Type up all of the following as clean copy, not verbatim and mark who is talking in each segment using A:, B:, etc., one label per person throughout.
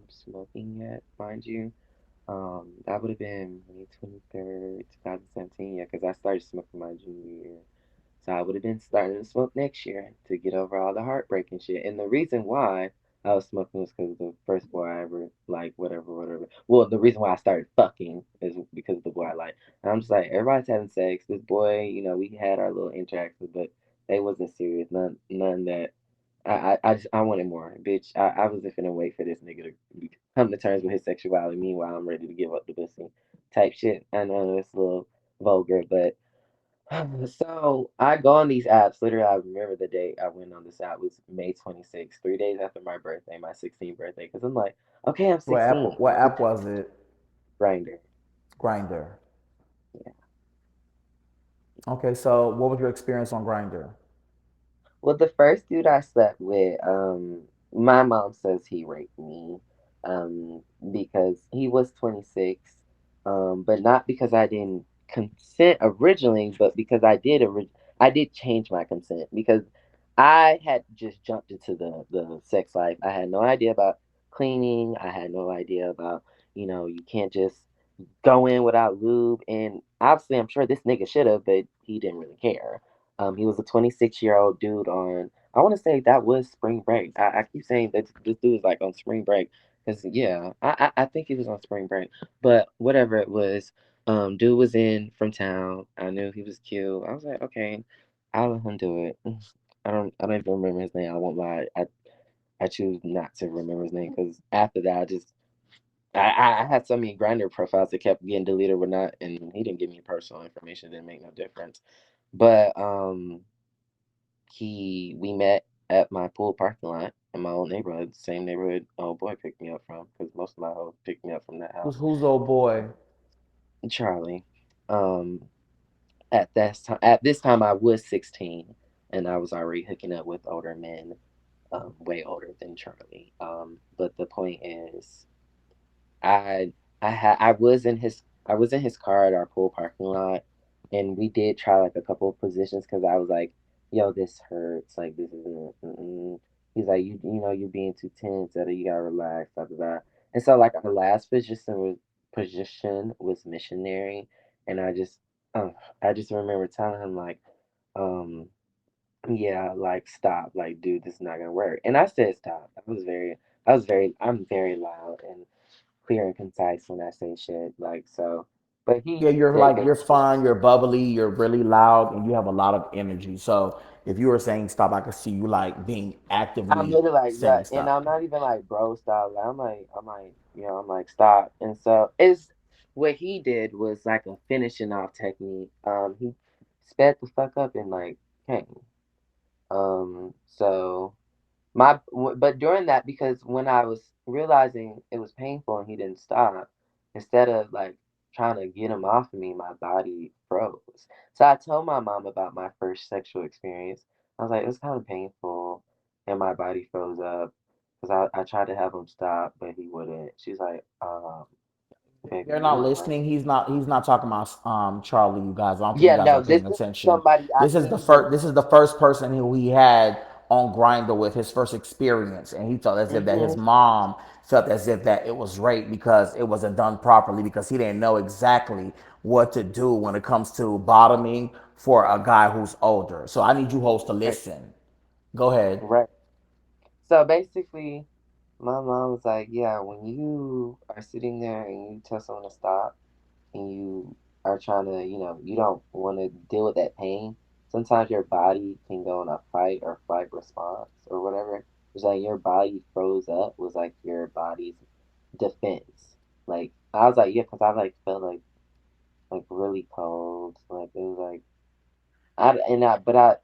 A: smoking yet, mind you. That would have been May 23rd, 2017. Yeah, because I started smoking my junior year. So I would have been starting to smoke next year to get over all the heartbreak and shit. And the reason why I was smoking was because the first boy I ever like, whatever, whatever. Well, the reason why I started fucking is because of the boy I like. And I'm just like, everybody's having sex. This boy, we had our little interactions, but they wasn't serious. None that. I wanted more, bitch. I wasn't finna wait for this nigga to come to terms with his sexuality. Meanwhile, I'm ready to give up the pussy, type shit. I know it's a little vulgar, but so I go on these apps. Literally, I remember the date I went on this app was May 26th, 3 days after my birthday, my 16th birthday. Because I'm like, okay, I'm
B: What app?
A: 16.
B: What app was it?
A: Grinder.
B: Grinder.
A: Yeah.
B: Okay, so what was your experience on Grinder?
A: Well, the first dude I slept with, my mom says he raped me, because he was 26, but not because I didn't consent originally, but because I did change my consent because I had just jumped into the sex life. I had no idea about cleaning. I had no idea about, you can't just go in without lube. And obviously, I'm sure this nigga should have, but he didn't really care. He was a 26-year-old dude on. I want to say that was spring break. I keep saying that this dude was like on spring break because yeah, I think he was on spring break. But whatever it was, dude was in from town. I knew he was cute. I was like, okay, I'll let him do it. I don't even remember his name. I won't lie. I choose not to remember his name because after that, I had so many grinder profiles that kept getting deleted or not, and he didn't give me personal information. It didn't make no difference. But we met at my pool parking lot in my old neighborhood, same neighborhood old boy picked me up from, because most of my hoes picked me up from that house.
B: Who's the old boy?
A: Charlie. Um, at this time I was 16, and I was already hooking up with older men, way older than Charlie. But the point is, I I was in his car at our pool parking lot, and we did try like a couple of positions because I was like, "Yo, this hurts. Like this isn't." Mm-mm. He's like, you're being too tense. That you gotta relax." Blah blah blah. And so like our last position was missionary, and I just remember telling him like, um, yeah, like stop, like dude, this is not gonna work. And I said stop. I'm very loud and clear and concise when I say shit. Like so, but
B: Yeah,
A: he
B: you're
A: said
B: like
A: basically,
B: you're fun, you're bubbly, you're really loud, and you have a lot of energy. So if you were saying stop, I could see you like being
A: I'm
B: actively
A: literally like, yeah,
B: saying
A: and I'm
B: stop.
A: not even like bro style. Like, I'm like stop. And so it's what he did was like a finishing off technique. He sped the fuck up and like came. So but during that, because when I was realizing it was painful and he didn't stop, instead of like trying to get him off of me, my body froze. So I told my mom about my first sexual experience. I was like, it was kind of painful, and my body froze up because I tried to have him stop, but he wouldn't. She's like, baby,
B: They're not
A: you like,
B: listening. He's not talking about Charlie. You guys, I don't think you
A: yeah,
B: guys
A: no,
B: are
A: this
B: paying
A: is
B: attention.
A: somebody I
B: This is the
A: this is the
B: first. This is the first person who he had on Grinder with his first experience, and he felt as if that his
A: hmm
B: mom felt as if that it was rape because it wasn't done properly because he didn't know exactly what to do when it comes to bottoming for a guy who's older. So I need you hosts to
A: right,
B: listen. Go ahead.
A: right. So basically, my mom was like, yeah, when you are sitting there and you tell someone to stop and you are trying to, you don't want to deal with that pain, sometimes your body can go in a fight or flight response or whatever. It's like your body froze up was like your body's defense. Like, I was like, yeah, because I like felt like really cold. Like, it was like, but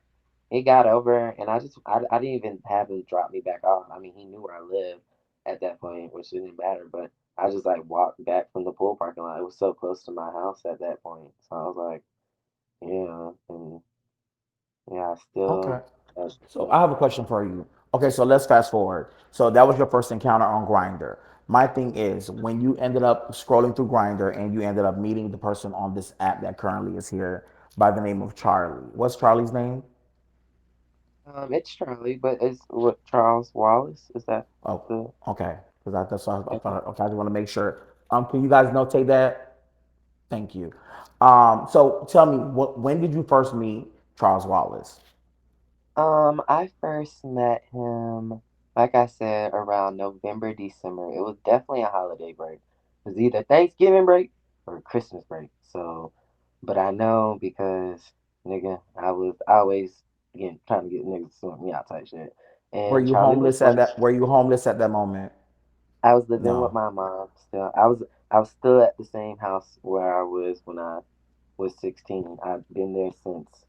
A: it got over, and I didn't even have him drop me back off. I mean, he knew where I lived at that point, which didn't matter. But I just like walked back from the pool parking lot. It was so close to my house at that point, so I was like, yeah, and yeah, I
B: Okay.
A: still,
B: So I have a question for you. Okay, so let's fast forward. So that was your first encounter on Grinder. My thing is, when you ended up scrolling through Grinder and you ended up meeting the person on this app that currently is here by the name of Charlie. What's Charlie's name?
A: it's Charlie, but it's what Charles Wallace is that
B: Oh,
A: the
B: okay. Because that's what I
A: Okay.
B: thought. Okay, I just want to make sure. Can you guys notate that? Thank you. So tell me, when did you first meet Charles Wallace?
A: I first met him, like I said, around November, December. It was definitely a holiday break. It was either Thanksgiving break or Christmas break. So, but I know because, nigga, I was always getting trying to get niggas to sort me out type shit.
B: Were
A: And
B: you
A: Charlie was
B: homeless at
A: one.
B: that? Were you homeless at that moment?
A: I was living with
B: No.
A: my mom still. I was still at the same house where I was when I was 16. I've been there since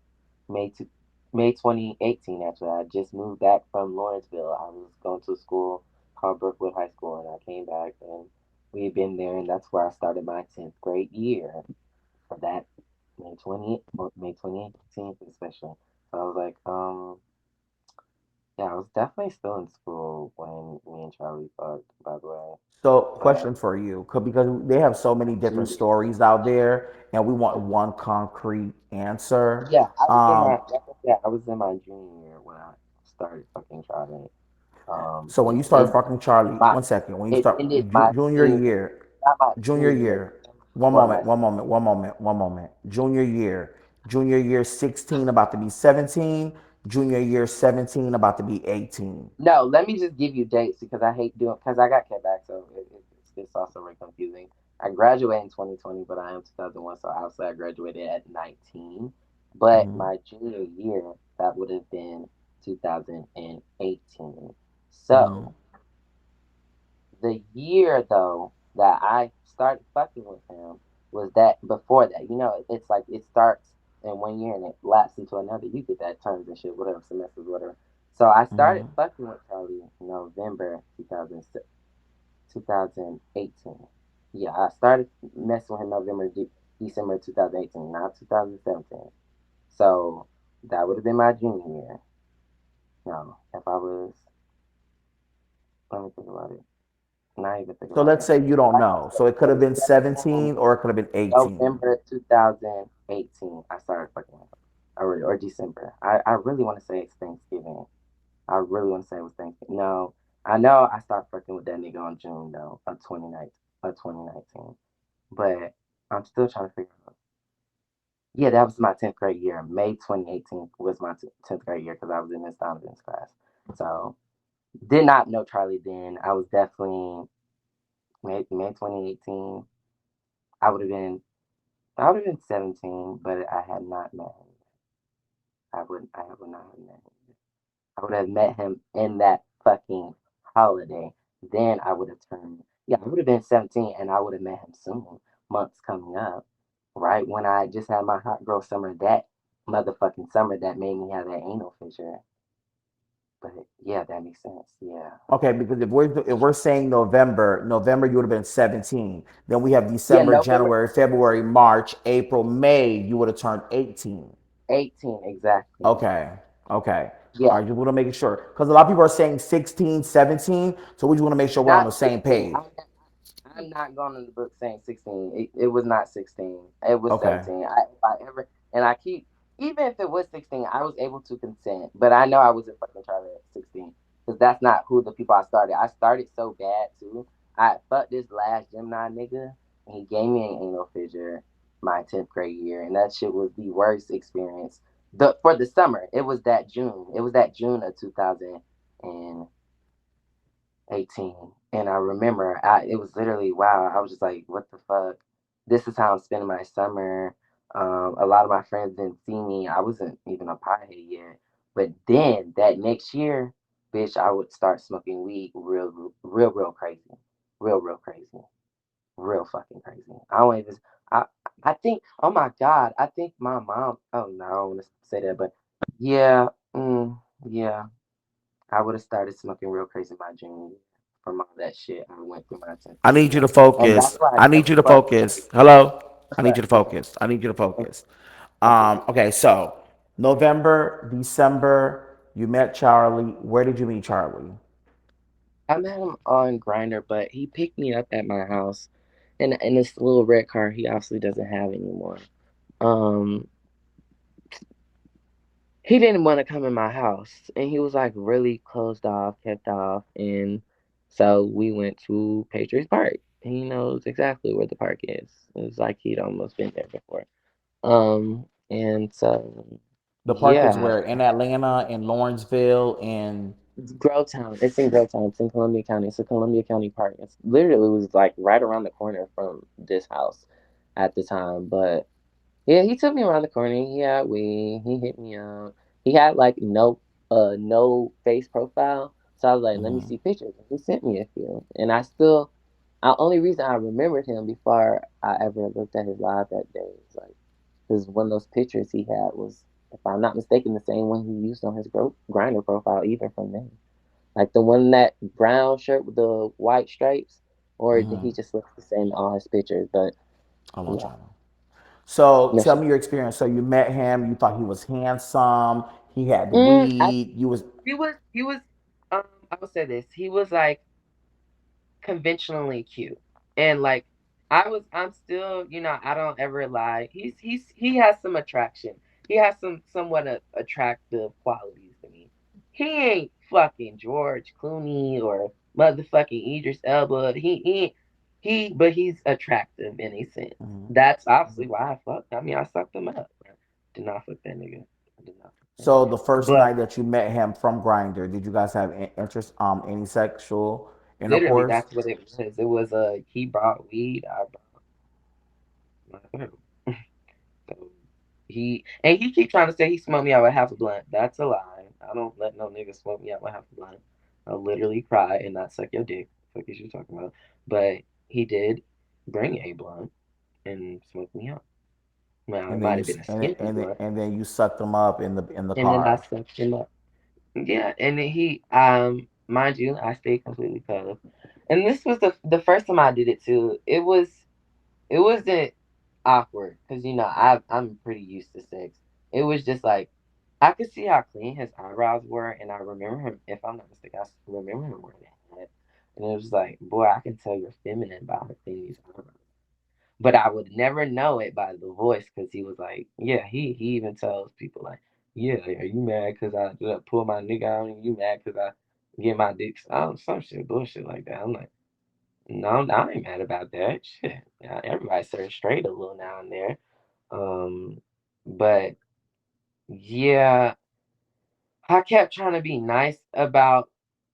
A: May to May 2018. Actually, I just moved back from Lawrenceville. I was going to a school called Brookwood High School, and I came back, and we've been there, and that's where I started my 10th grade year for that May 2018 especially. So I was like, yeah, I was definitely still in school when me and Charlie fucked, by the way.
B: So,
A: But
B: question for you, because they have so many different
A: junior,
B: stories out there, and we want one concrete answer.
A: yeah, I was in my, like I said, I was in my junior year when I started fucking Charlie.
B: So when
A: It
B: you started
A: ended
B: fucking Charlie,
A: my,
B: one second. When you
A: it
B: start
A: ended my
B: junior
A: senior,
B: year,
A: not my
B: junior
A: junior year,
B: year, one
A: before my
B: moment, one moment, one moment, one moment. Junior year 16 about to be 17, junior year 17 about to be 18.
A: No, let me just give you dates because I hate doing because I got kept back, so it's also very confusing. I graduated in 2020, but I am 2001, so obviously I graduated at 19. But
B: Hmm.
A: my junior year, that would have been 2018.
B: Hmm.
A: So the year though that I started fucking with him was that before that. You know, it's like it starts in one year and it lasts into another. You get that terms and shit, whatever semesters, whatever. So I started
B: Hmm.
A: fucking with Charlie in November 2018. Yeah, I started messing with him December 2018, not 2017. So that would have been my junior year. No, if I was, let me think about it. Not even think
B: So
A: about
B: let's
A: it.
B: say you don't
A: Like I
B: know.
A: said,
B: So it could
A: it
B: have
A: was
B: been
A: definitely
B: 17 or it could have been 18.
A: November 2018. I started fucking with him. Or December. I really want to say it's Thanksgiving. I really want to say it was Thanksgiving. No, I know I started fucking with that nigga on June though of 2019. But I'm still trying to figure out. Yeah, that was my 10th grade year. May 2018 was my 10th grade year because I was in Miss Donovan's class. So did not know Charlie then. I was definitely May 2018. I would have been I would have been 17, but I had not met him. I would not have met him. I would have met him in that fucking holiday. Then I would have turned, yeah, I would have been 17 and I would have met him soon, months coming up, right? When I just had my hot girl summer, that motherfucking summer that made me have that anal fissure. But yeah, that makes sense. Yeah.
B: Okay, because if we're saying November you would have been 17. Then we have
A: Yeah,
B: December,
A: November
B: January, February, March, April, May. You would have turned 18.
A: 18, exactly.
B: Okay, okay. All
A: Yeah,
B: right, just want to make sure because a lot of people are saying 16, 17. So we just want to make sure we're on the
A: not
B: same
A: 16.
B: page.
A: I'm not going in the book saying 16. It was not 16. It was
B: Okay.
A: 17. If I ever, and I keep, even if it was 16, I was able to consent. But I know I wasn't fucking Charlie at 16 because that's not who the people I started. I started so bad too. I fucked this last Gemini nigga and he gave me an anal fissure my 10th grade year. And that shit was the worst experience. For the summer, it was that June. It was that June of 2018. And I remember it was literally wow. I was just like, what the fuck? This is how I'm spending my summer. A lot of my friends didn't see me. I wasn't even a pothead yet. But then that next year, bitch, I would start smoking weed real crazy. Real crazy. Real fucking crazy. I don't even I I think oh my god, I think my mom oh no, I don't want to say that, but yeah, yeah. I would have started smoking real crazy my junior year from all that shit I went through my 10th
B: I
A: grade
B: need you
A: year.
B: to
A: And that's
B: focus.
A: why I
B: I need
A: never
B: you to
A: fucked Charlie.
B: focus. Hello. I
A: What's
B: need you
A: that?
B: to
A: What's that?
B: focus. I need you to
A: Okay.
B: focus.
A: Okay.
B: Okay, so November, December, you met Charlie. Where did you meet Charlie?
A: I met him on Grinder, but he picked me up at my house in this little red car he obviously doesn't have anymore. Um, he didn't want to come in my house, and he was like really closed off, kept off, and So we went to Patriots Park. He knows exactly where the park is. It was like he'd almost been there before. And so
B: The park is
A: yeah,
B: where in Atlanta, in Lawrenceville, in
A: it's Growtown. It's in Growtown. It's in Columbia County. It's a Columbia County park. It's literally was like right around the corner from this house at the time. But yeah, he took me around the corner. He had weed. He hit me up. He had like no face profile. So I was like, let me
B: mhm,
A: see pictures. He sent me a few, and I still, the only reason I remembered him before I ever looked at his live that day is like, because one of those pictures he had was, if I'm not mistaken, the same one he used on his grinder profile, even from then. Like the one that brown shirt with the white stripes, or did
B: mhm.
A: he just looks the same in all his pictures? But
B: I'm on
A: yeah,
B: channel. So
A: no
B: tell
A: shit.
B: me your experience. So you met him. You thought he was handsome. He had
A: I
B: weed. You was
A: he was I would say this. He was like conventionally cute. And like I'm still, I don't ever lie. He has some attraction. He has some somewhat attractive qualities to me. He ain't fucking George Clooney or motherfucking Idris Elba. But he's attractive in a sense.
B: mhm.
A: That's obviously why I fucked. I mean, I sucked him up. Did not fuck that nigga. I did not fuck that
B: So
A: nigga.
B: the first
A: But
B: night that you met him from Grinder, did you guys have interest any sexual
A: literally,
B: intercourse?
A: that's what it was. It was he brought weed. I brought my girl. So he keep trying to say he smoked me out with half a blunt. That's a lie. I don't let no nigga smoke me out with half a blunt. I'll literally cry and not suck your dick. Fuck is you talking about? But he did bring a blunt and smoke me out. Well, it
B: And then
A: might
B: you
A: have been a
B: and then,
A: skinny
B: and then,
A: blunt,
B: and then you sucked him up in the
A: and then I
B: car.
A: sucked him up. Yeah, and then he mind you, I stayed completely closed. And this was the first time I did it too. It wasn't awkward because I'm pretty used to sex. It was just like I could see how clean his eyebrows were, and I remember him. If I'm not mistaken, remember him wearing a hat, and it was like, boy, I can tell you're feminine by how clean these eyebrows. But I would never know it by the voice because he was like, yeah, he even tells people like, yeah, are you mad because I pull my nigga out and you mad because I get my dick? Some shit bullshit like that. I'm like. No, I ain't mad about that. Shit, yeah, everybody serves straight a little now and there. But yeah, I kept trying to be nice about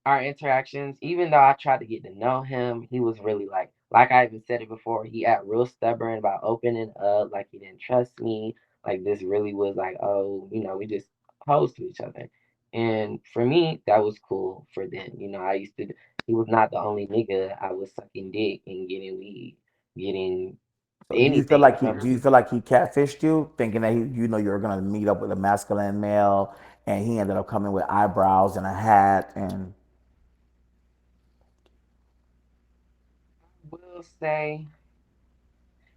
A: our interactions, even though I tried to get to know him. He was really like I even said it before. He got real stubborn about opening up, like he didn't trust me. Like this really was like, oh, we just close to each other. And for me, that was cool for them. I used to. He was not the only nigga I was sucking dick and getting weed, getting
B: So
A: anything from.
B: do you feel like he catfished you, thinking that you were gonna meet up with a masculine male, and he ended up coming with eyebrows and a hat and
A: Will say.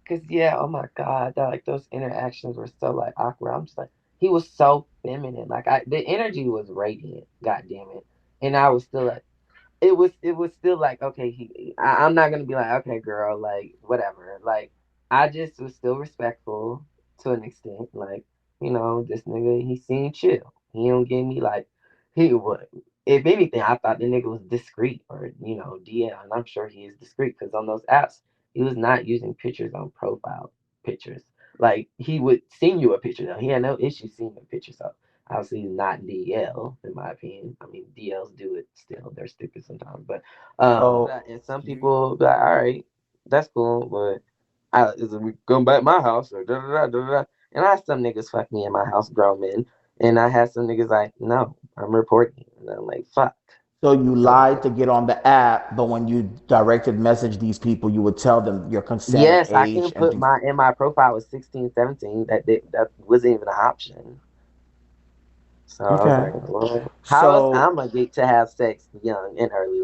A: Cause yeah, oh my god, that like those interactions were so like awkward. I'm just like he was so feminine. Like the energy was radiant. God damn it, and I was still like it was still like okay I'm not gonna be like okay girl like whatever like I just was still respectful to an extent like this nigga he seemed chill he don't give me like he would if anything I thought the nigga was discreet or DL and I'm sure he is discreet because on those apps he was not using pictures on profile pictures like he would send you a picture though he had no issue seeing a picture so obviously, he's not DL, in my opinion. I mean, DLs do it still. They're stupid sometimes. But
B: so
A: and some
B: do you,
A: people be like, all right, that's cool, but is we going back to my house or da da da da da. And I had some niggas fuck me in my house, grown men, and I had some niggas like, no, I'm reporting, and I'm like, fuck.
B: so you
A: Okay.
B: lied to get on the app, but when you directed message these people, you would tell them your consent and
A: Yes, I
B: age
A: can
B: and
A: put
B: things.
A: my in my profile was 16, 17. That wasn't even an option. So I was
B: Okay.
A: like, well, how else
B: So
A: I'm gonna get to have sex young and early?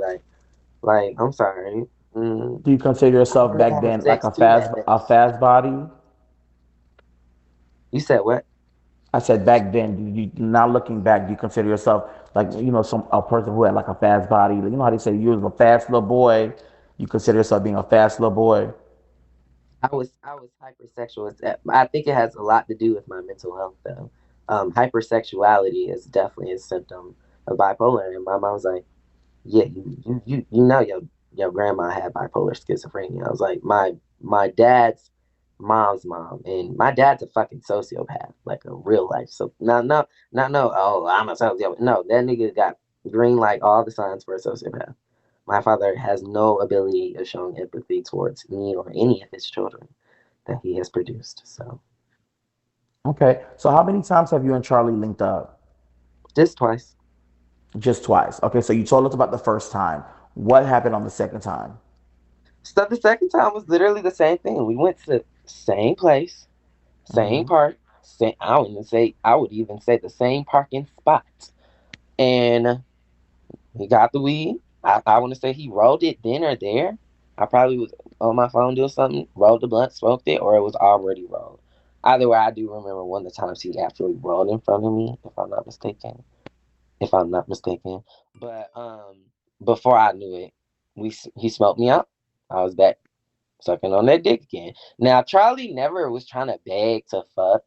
A: Like, I'm sorry.
B: do you consider
A: I
B: yourself
A: wanted to
B: back
A: have
B: then like
A: sex too that
B: a
A: fast.
B: fast body?
A: You said what?
B: I said back then, now looking back, do you consider yourself like some a person who had like a fast body? You know how they say you was a fast little boy. You consider yourself being a fast little boy.
A: I was hypersexual. I think it has a lot to do with my mental health though. Hypersexuality is definitely a symptom of bipolar. And my mom's like, yeah, you know your grandma had bipolar schizophrenia. I was like, my dad's mom's mom, and my dad's a fucking sociopath, like a real life. So not no. Oh, I'm a sociopath. No, that nigga got green light all the signs for a sociopath. My father has no ability of showing empathy towards me or any of his children that he has produced. So
B: Okay. So how many times have you and Charlie linked up?
A: just twice.
B: Just twice. Okay. So you told us about the first time. What happened on the second time?
A: So the second time was literally the same thing. We went to the same place, same
B: Hmm.
A: park. Same, I would even say the same parking spot. And he got the weed. I want to say he rolled it then or there. I probably was on my phone doing something, rolled the blunt, smoked it, or it was already rolled. Either way, I do remember one of the times he actually rolled in front of me, if I'm not mistaken. If I'm not mistaken. But before I knew it, he smoked me out. I was back sucking on that dick again. Now Charlie never was trying to beg to fuck,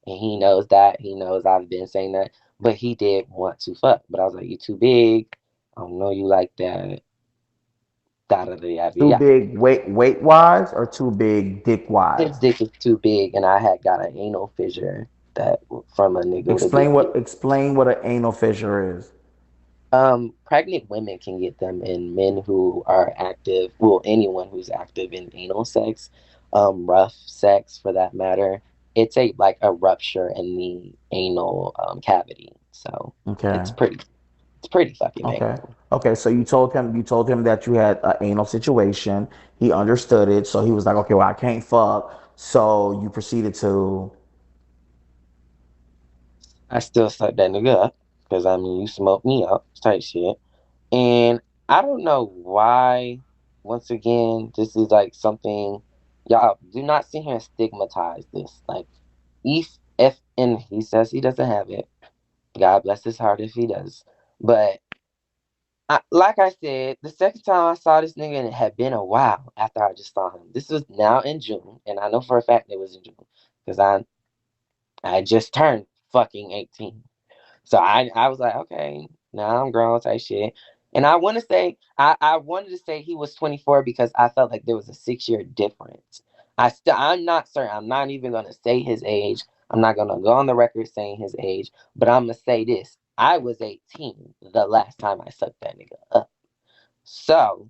A: and he knows that. He knows I've been saying that, but he did want to fuck. But I was like, "You too big. I don't know you like that." Da da da yada
B: Too
A: yada.
B: big weight wise or too big dick
A: His
B: wise?
A: dick is too big, and I had got an anal fissure that from a nigga with a big dick.
B: Explain what an anal fissure is.
A: Pregnant women can get them, and men who are active, well, anyone who's active in anal sex, rough sex for that matter, it's a like a rupture in the anal cavity. So
B: Okay.
A: it's pretty, it's pretty fucking
B: Okay.
A: painful.
B: Okay. So you told him that you had an anal situation. He understood it. So he was like, okay, well, I can't fuck. So you proceeded to.
A: I still suck that nigga up because I mean you smoked me up type shit, and I don't know why. Once again, this is like something y'all do not sit here and stigmatize this. Like if and he says he doesn't have it. God bless his heart if he does. But like I said, the second time I saw this nigga, and it had been a while after I just saw him. This was now in June, and I know for a fact it was in June because I just turned fucking 18. So I was like, okay, now I'm grown type shit. And I want to say I wanted to say he was 24 because I felt like there was a 6 year difference. I'm not certain. I'm not even gonna say his age. I'm not gonna go on the record saying his age, but I'm gonna say this. I was 18 the last time I sucked that nigga up. So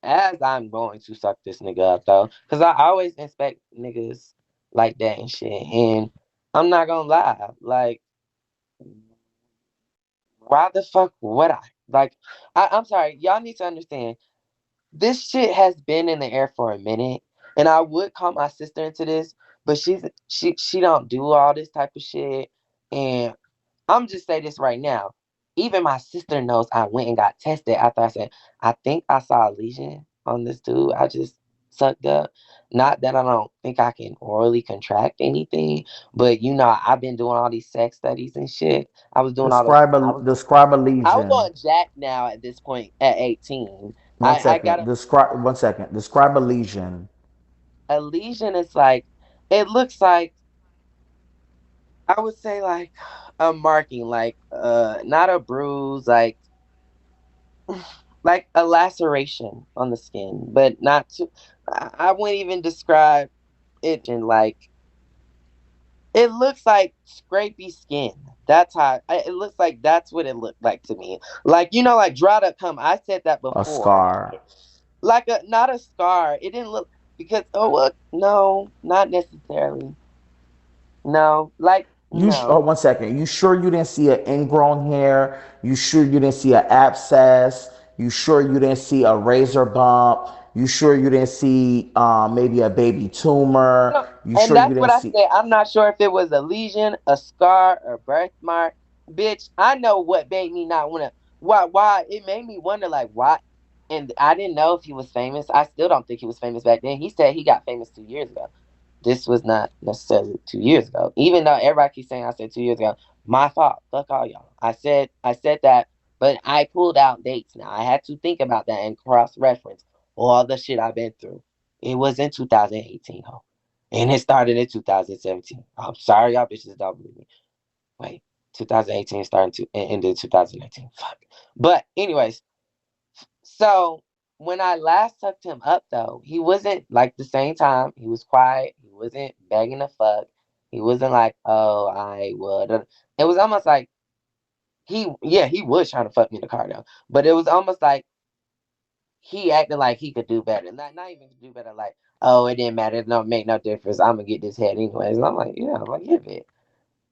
A: as I'm going to suck this nigga up though, because I always inspect niggas like that and shit. And I'm not gonna lie, like why the fuck would I? Like, I'm sorry, y'all need to understand. This shit has been in the air for a minute, and I would call my sister into this, but she don't do all this type of shit, and I'm just say this right now. Even my sister knows I went and got tested after I said, I think I saw a lesion on this dude I just sucked up. Not that I don't think I can orally contract anything, but I've been doing all these sex studies and shit. I was doing all those.
B: Describe a
A: I was
B: lesion.
A: on Jack now at this point at 18.
B: One
A: I got
B: second. Describe 1 second. Describe a lesion.
A: a lesion. It's like, it looks like, I would say like a marking, like not a bruise, like a laceration on the skin, but not too. I wouldn't even describe it in like it looks like scrapey skin. That's how it looks like. That's what it looked like to me. Like like dried up cum. I said that
B: A
A: before.
B: scar.
A: Like a not a scar. It didn't look because oh look no, not necessarily. No, like
B: Oh,
A: no.
B: 1 second. You sure you didn't see an ingrown hair? You sure you didn't see an abscess? You sure you didn't see a razor bump? You sure you didn't see maybe a baby tumor?
A: No,
B: You
A: and
B: sure you
A: that's
B: didn't
A: what I
B: see
A: said. I'm not sure if it was a lesion, a scar, or birthmark. Bitch, I know what made me not want to. Why? It made me wonder, like, why? And I didn't know if he was famous. I still don't think he was famous back then. He said he got famous 2 years ago. This was not necessarily 2 years ago. Even though everybody keeps saying I said 2 years ago, my fault. Fuck all y'all. I said that, but I pulled out dates now. I had to think about that and cross reference all the shit I've been through. It was in 2018, ho. And it started in 2017. I'm sorry, y'all bitches don't believe me. Wait, 2018 starting to and ended 2019. Fuck. But anyways, So when I last tucked him up, though, he wasn't like the same time. He was quiet. He wasn't begging to fuck. He wasn't like, oh, I would. It was almost like yeah, he was trying to fuck me in the car though. But it was almost like he acting like he could do better. Not even to do better. Like, oh, it didn't matter. It don't make no difference. I'm gonna get this head anyways. And I'm like, yeah, like give it.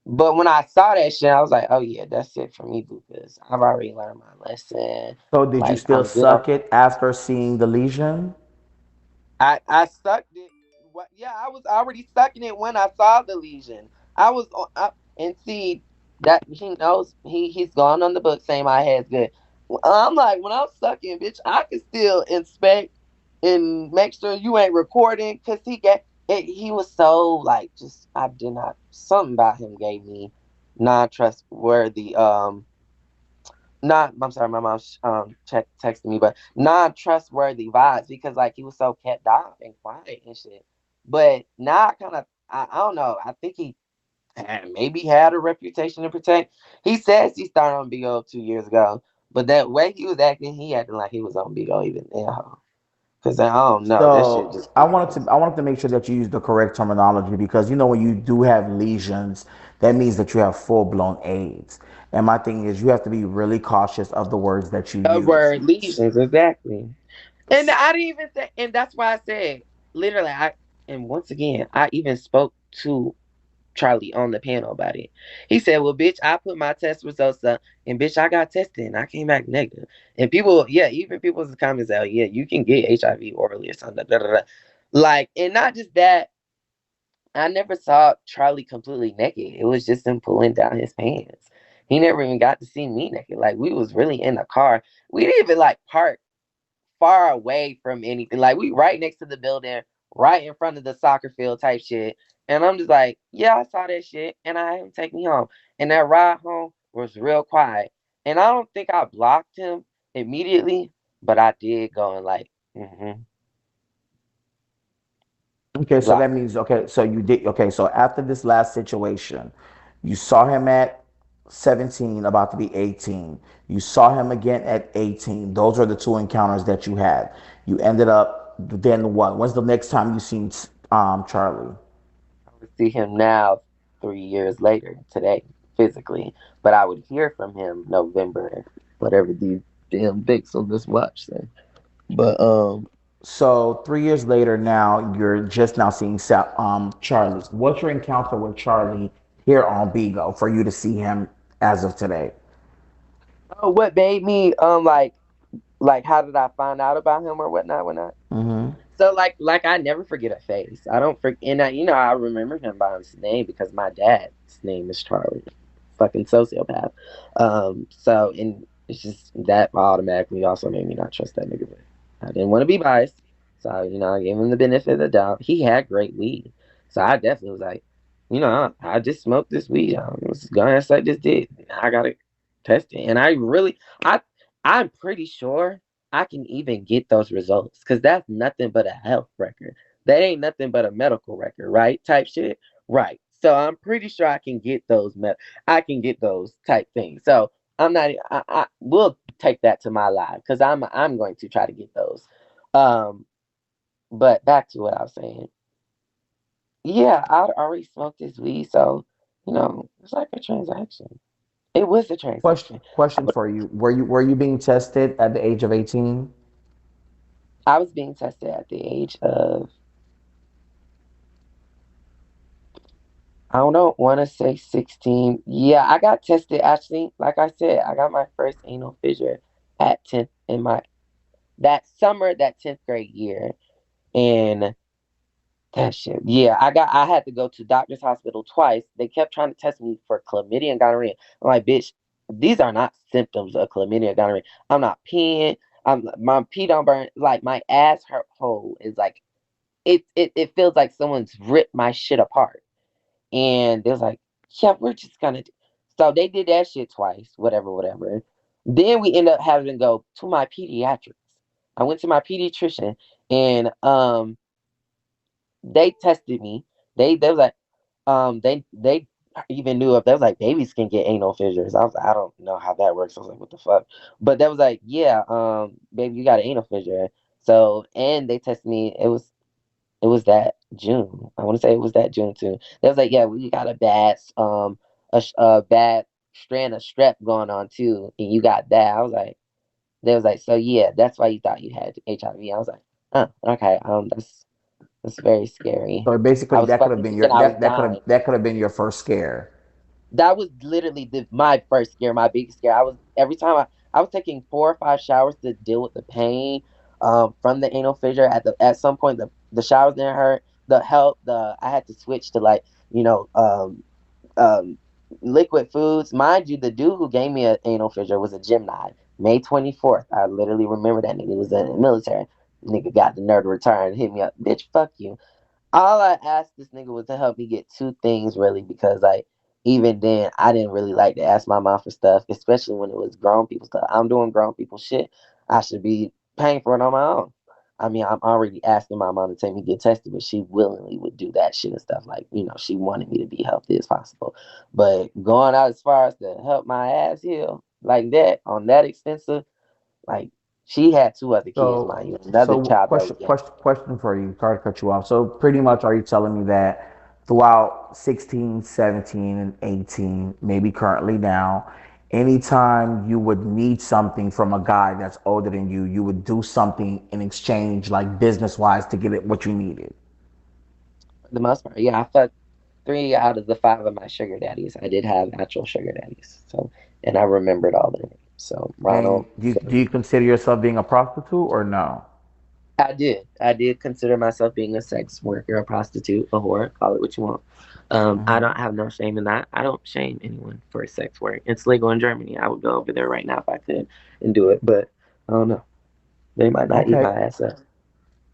A: But when I saw that shit, I was like, oh yeah, that's it for me because I've already learned my lesson.
B: So did you
A: Like
B: still
A: I'm good on.
B: suck it after seeing the lesion?
A: I sucked it. What? Yeah, I was already sucking it when I saw the lesion. I was on, and see that he knows he's gone on the book saying my head's good. I'm like when I'm sucking, bitch, I can still inspect and make sure you ain't recording because he got it. He was so like just I did not something about him gave me non trustworthy not I'm sorry, my mom texted me, but non-trustworthy vibes because like he was so kept off and quiet and shit. But now I don't know. I think he maybe had a reputation to protect. He says he started on Bigo 2 years ago, but that way he was acting, he acting like he was on Bigo even now. Cause I don't know, that shit
B: So
A: just crazy.
B: I wanted to make sure that you use the correct terminology because you know when you do have lesions, that means that you have full blown AIDS. And my thing is you have to be really cautious of the words that you
A: The
B: use.
A: word lesions, exactly. And I didn't even say, and that's why I said literally. And once again, I even spoke to Charlie on the panel about it. He said, well, bitch, I put my test results up and bitch, I got tested and I came back negative. And people, yeah, even people's comments out, yeah, you can get HIV orally or something. Da, da, da. Like, and not just that, I never saw Charlie completely naked. It was just him pulling down his pants. He never even got to see me naked. Like, we was really in the car. We didn't even like park far away from anything. Like we right next to the building, right in front of the soccer field type shit. And I'm just like, yeah, I saw that shit, and I had him take me home. And that ride home was real quiet. And I don't think I blocked him immediately, but I did go and like,
B: Okay, so that
A: block him.
B: means so you did so after this last situation, you saw him at 17, about to be 18. You saw him again at 18. Those are the two encounters that you had. You ended up then what? When's the next time you seen Charlie?
A: I would see him now 3 years later today, physically. But I would hear from him November, whatever these damn dicks on this watch say. But
B: So 3 years later, now you're just now seeing Charlie. What's your encounter with Charlie here on Bigo for you to see him as of today?
A: oh, what made me like how did I find out about him or whatnot?
B: Hmm.
A: So like I never forget a face. I don't forget, and I remember him by his name because my dad's name is Charlie, fucking sociopath. So and it's just that automatically also made me not trust that nigga. But I didn't want to be biased, so I gave him the benefit of the doubt. He had great weed, so I definitely was like, I just smoked this weed. I was gonna suck this dick. I gotta test it, and I'm pretty sure I can even get those results because that's nothing but a health record. That ain't nothing but a medical record, right? Type shit, right? So I'm pretty sure I can get I can get those type things. So I'm not. I will take that to my live because I'm going to try to get those. Um, but back to what I was saying. Yeah, I already smoked this weed, so it's like a transaction. It was a transaction. I,
B: Question
A: would,
B: for you: Were you being tested at the age of 18?
A: I was being tested at the age of I don't want to say 16. Yeah, I got tested actually. Like I said, I got my first anal fissure at 10th in my that summer, that 10th grade year. And that shit. Yeah, I had to go to doctor's hospital twice. They kept trying to test me for chlamydia and gonorrhea. I'm like, bitch, these are not symptoms of chlamydia and gonorrhea. I'm not peeing. My pee don't burn. Like my ass hole is like it feels like someone's ripped my shit apart. And they was like, yeah, we're just gonna do. So they did that shit twice, whatever, whatever. Then we end up having to go to my pediatrics. I went to my pediatrician and they tested me. They was like, they even knew if that was like babies can get anal fissures. I don't know how that works. I was like, what the fuck? But that was like, yeah, baby, you got an anal fissure. So and they tested me. It was that June. I want to say it was that June too. They was like, yeah, we got a bad strand of strep going on too, and you got that. I was like, they was like, so yeah, that's why you thought you had HIV. I was like, okay, that's very scary.
B: So
A: I
B: basically,
A: was
B: that could have
A: fucking
B: been
A: thinking I was dying.
B: that could have been your first scare.
A: That was literally my first scare, my biggest scare. I was every time I was taking 4 or 5 showers to deal with the pain from the anal fissure. At some point the showers didn't hurt. The help the I had to switch to like you know um liquid foods. Mind you, the dude who gave me an anal fissure was a gymnast. May 24th. I literally remember that nigga was in the military. Nigga got the nerve to return and hit me up. Bitch, fuck you. All I asked this nigga was to help me get two things really because like even then I didn't really like to ask my mom for stuff, especially when it was grown people stuff. I'm doing grown people shit. I should be paying for it on my own. I mean, I'm already asking my mom to take me get tested, but she willingly would do that shit and stuff. Like, she wanted me to be healthy as possible. But going out as far as to help my ass heal like that on that extensive, like she had two other kids, mind you, another child that was young.
B: Question for you. Sorry to cut you off. So pretty much, are you telling me that throughout 16, 17, and 18, maybe currently now, anytime you would need something from a guy that's older than you would do something in exchange, like business wise, to get it what you needed?
A: For the most part, yeah, I fucked 3 out of the 5 of my sugar daddies. I did have actual sugar daddies, so and I remembered all their names. So
B: And
A: Ronald,
B: do you consider yourself being a prostitute or no?
A: I did. I did consider myself being a sex worker, a prostitute, a whore, call it what you want. I
B: Hmm.
A: don't have no shame in that. I don't shame anyone for sex work. It's legal in Germany. I would go over there right now if I could and do it, but I don't know. They might not eat
B: Okay.
A: my ass up.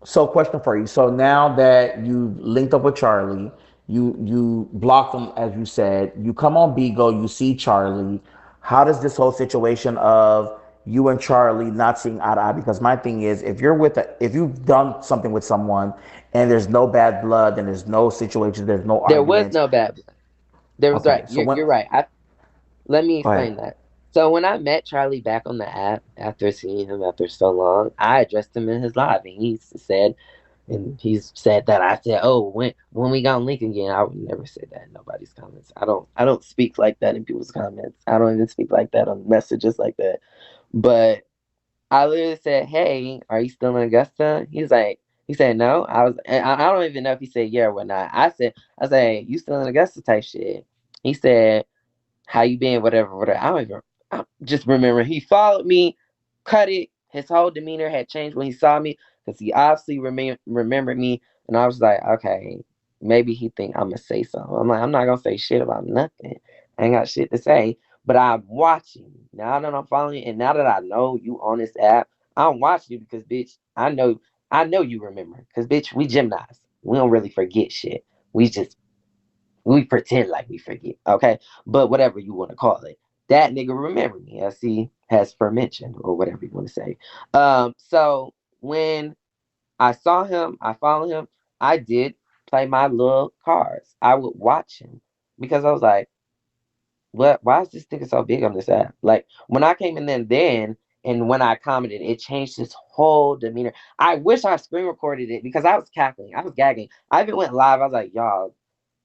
B: So, question for you. So now that you linked up with Charlie, you blocked him as you said. You come on Bigo, you see Charlie. How does this whole situation of you and Charlie not seeing eye to eye? Because my thing is, if you've done something with someone and there's no bad blood and there's no situation, there's no
A: There was
B: arguments.
A: no bad blood. There was
B: Okay,
A: right.
B: so
A: You're
B: when
A: you're right. Let me
B: go ahead.
A: explain that. So when I met Charlie back on the app after seeing him after so long, I addressed him in his live, and he's said that I said, "Oh, when we gonna link again?" I would never say that in nobody's comments. I don't speak like that in people's comments. I don't even speak like that on messages like that. But I literally said, "Hey, are you still in Augusta?" He said no. I don't even know if he said yeah or whatnot. I said, you still in Augusta type shit. He said, how you been, whatever, whatever. I just remember he followed me, cut it. His whole demeanor had changed when he saw me because he obviously remembered me, and I was like, okay, maybe he think I'm gonna say something. I'm like, I'm not gonna say shit about nothing. I ain't got shit to say, but I'm watching now that I'm following you, and now that I know you on this app, I'm watching you because bitch, I know you remember because bitch, we gymnast. We don't really forget shit. We just we pretend like we forget, okay? But whatever you want to call it, that nigga remember me as he has for mentioned or whatever you want to say. So when I saw him, I followed him. I did play my little cards. I would watch him because I was like, what? Why is this nigga so big on this app? Like when I came in then and when I commented, it changed his whole demeanor. I wish I screen recorded it because I was cackling, I was gagging. I even went live. I was like, y'all,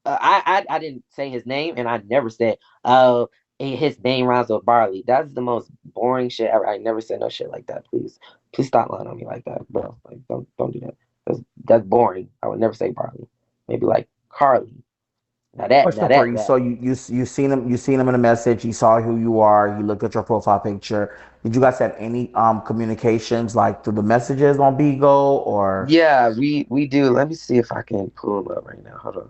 A: I didn't say his name, and I never said, "Oh, his name rhymes with barley." That's the most boring shit ever. I never said no shit like that. Please stop lying on me like that, bro. Like, don't do that. That's boring. I would never say barley. Maybe like Carly. Now
B: Question for
A: that
B: you.
A: that.
B: So you seen him in a message. He saw who you are. He looked at your profile picture. Did you guys have any communications like through the messages on Bigo or?
A: Yeah, we do. Let me see if I can pull him up right now. Hold on.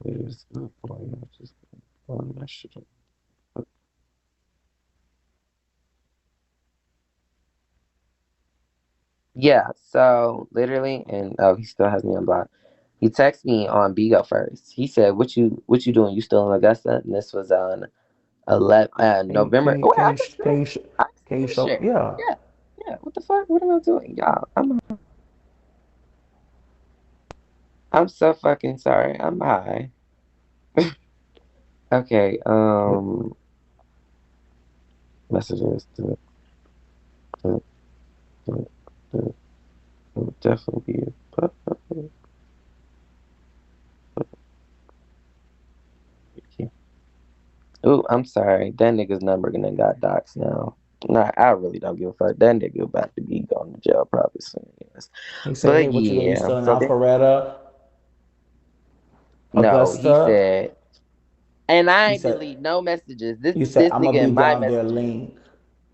A: Where's oh boy, I just pulling my shit up. Yeah, so literally, and oh, he still has me unblocked. He texted me on Bigo first. He said, "What you doing? You still in Augusta?" And this was on 11 November. Oh, wait, I can share. I
B: Can you
A: can
B: show?
A: share.
B: Yeah.
A: Yeah, yeah. What the fuck? What am I doing, y'all? I'm I'm so fucking sorry. I'm high. Okay, messages to, to, definitely be. Ooh, I'm sorry. That nigga's number gonna got doxxed now. Nah, I really don't give a fuck. That nigga about to be going to jail probably soon. Yes.
B: He said, "Hey,
A: But
B: what you doing? You
A: yeah,
B: still in
A: so then
B: Alpharetta,
A: no, he
B: Augusta?"
A: said, and I
B: You
A: ain't
B: said,
A: delete no messages. This
B: "You
A: is
B: said
A: this
B: I'm
A: nigga
B: gonna be
A: in my
B: down there.
A: messages.
B: Link,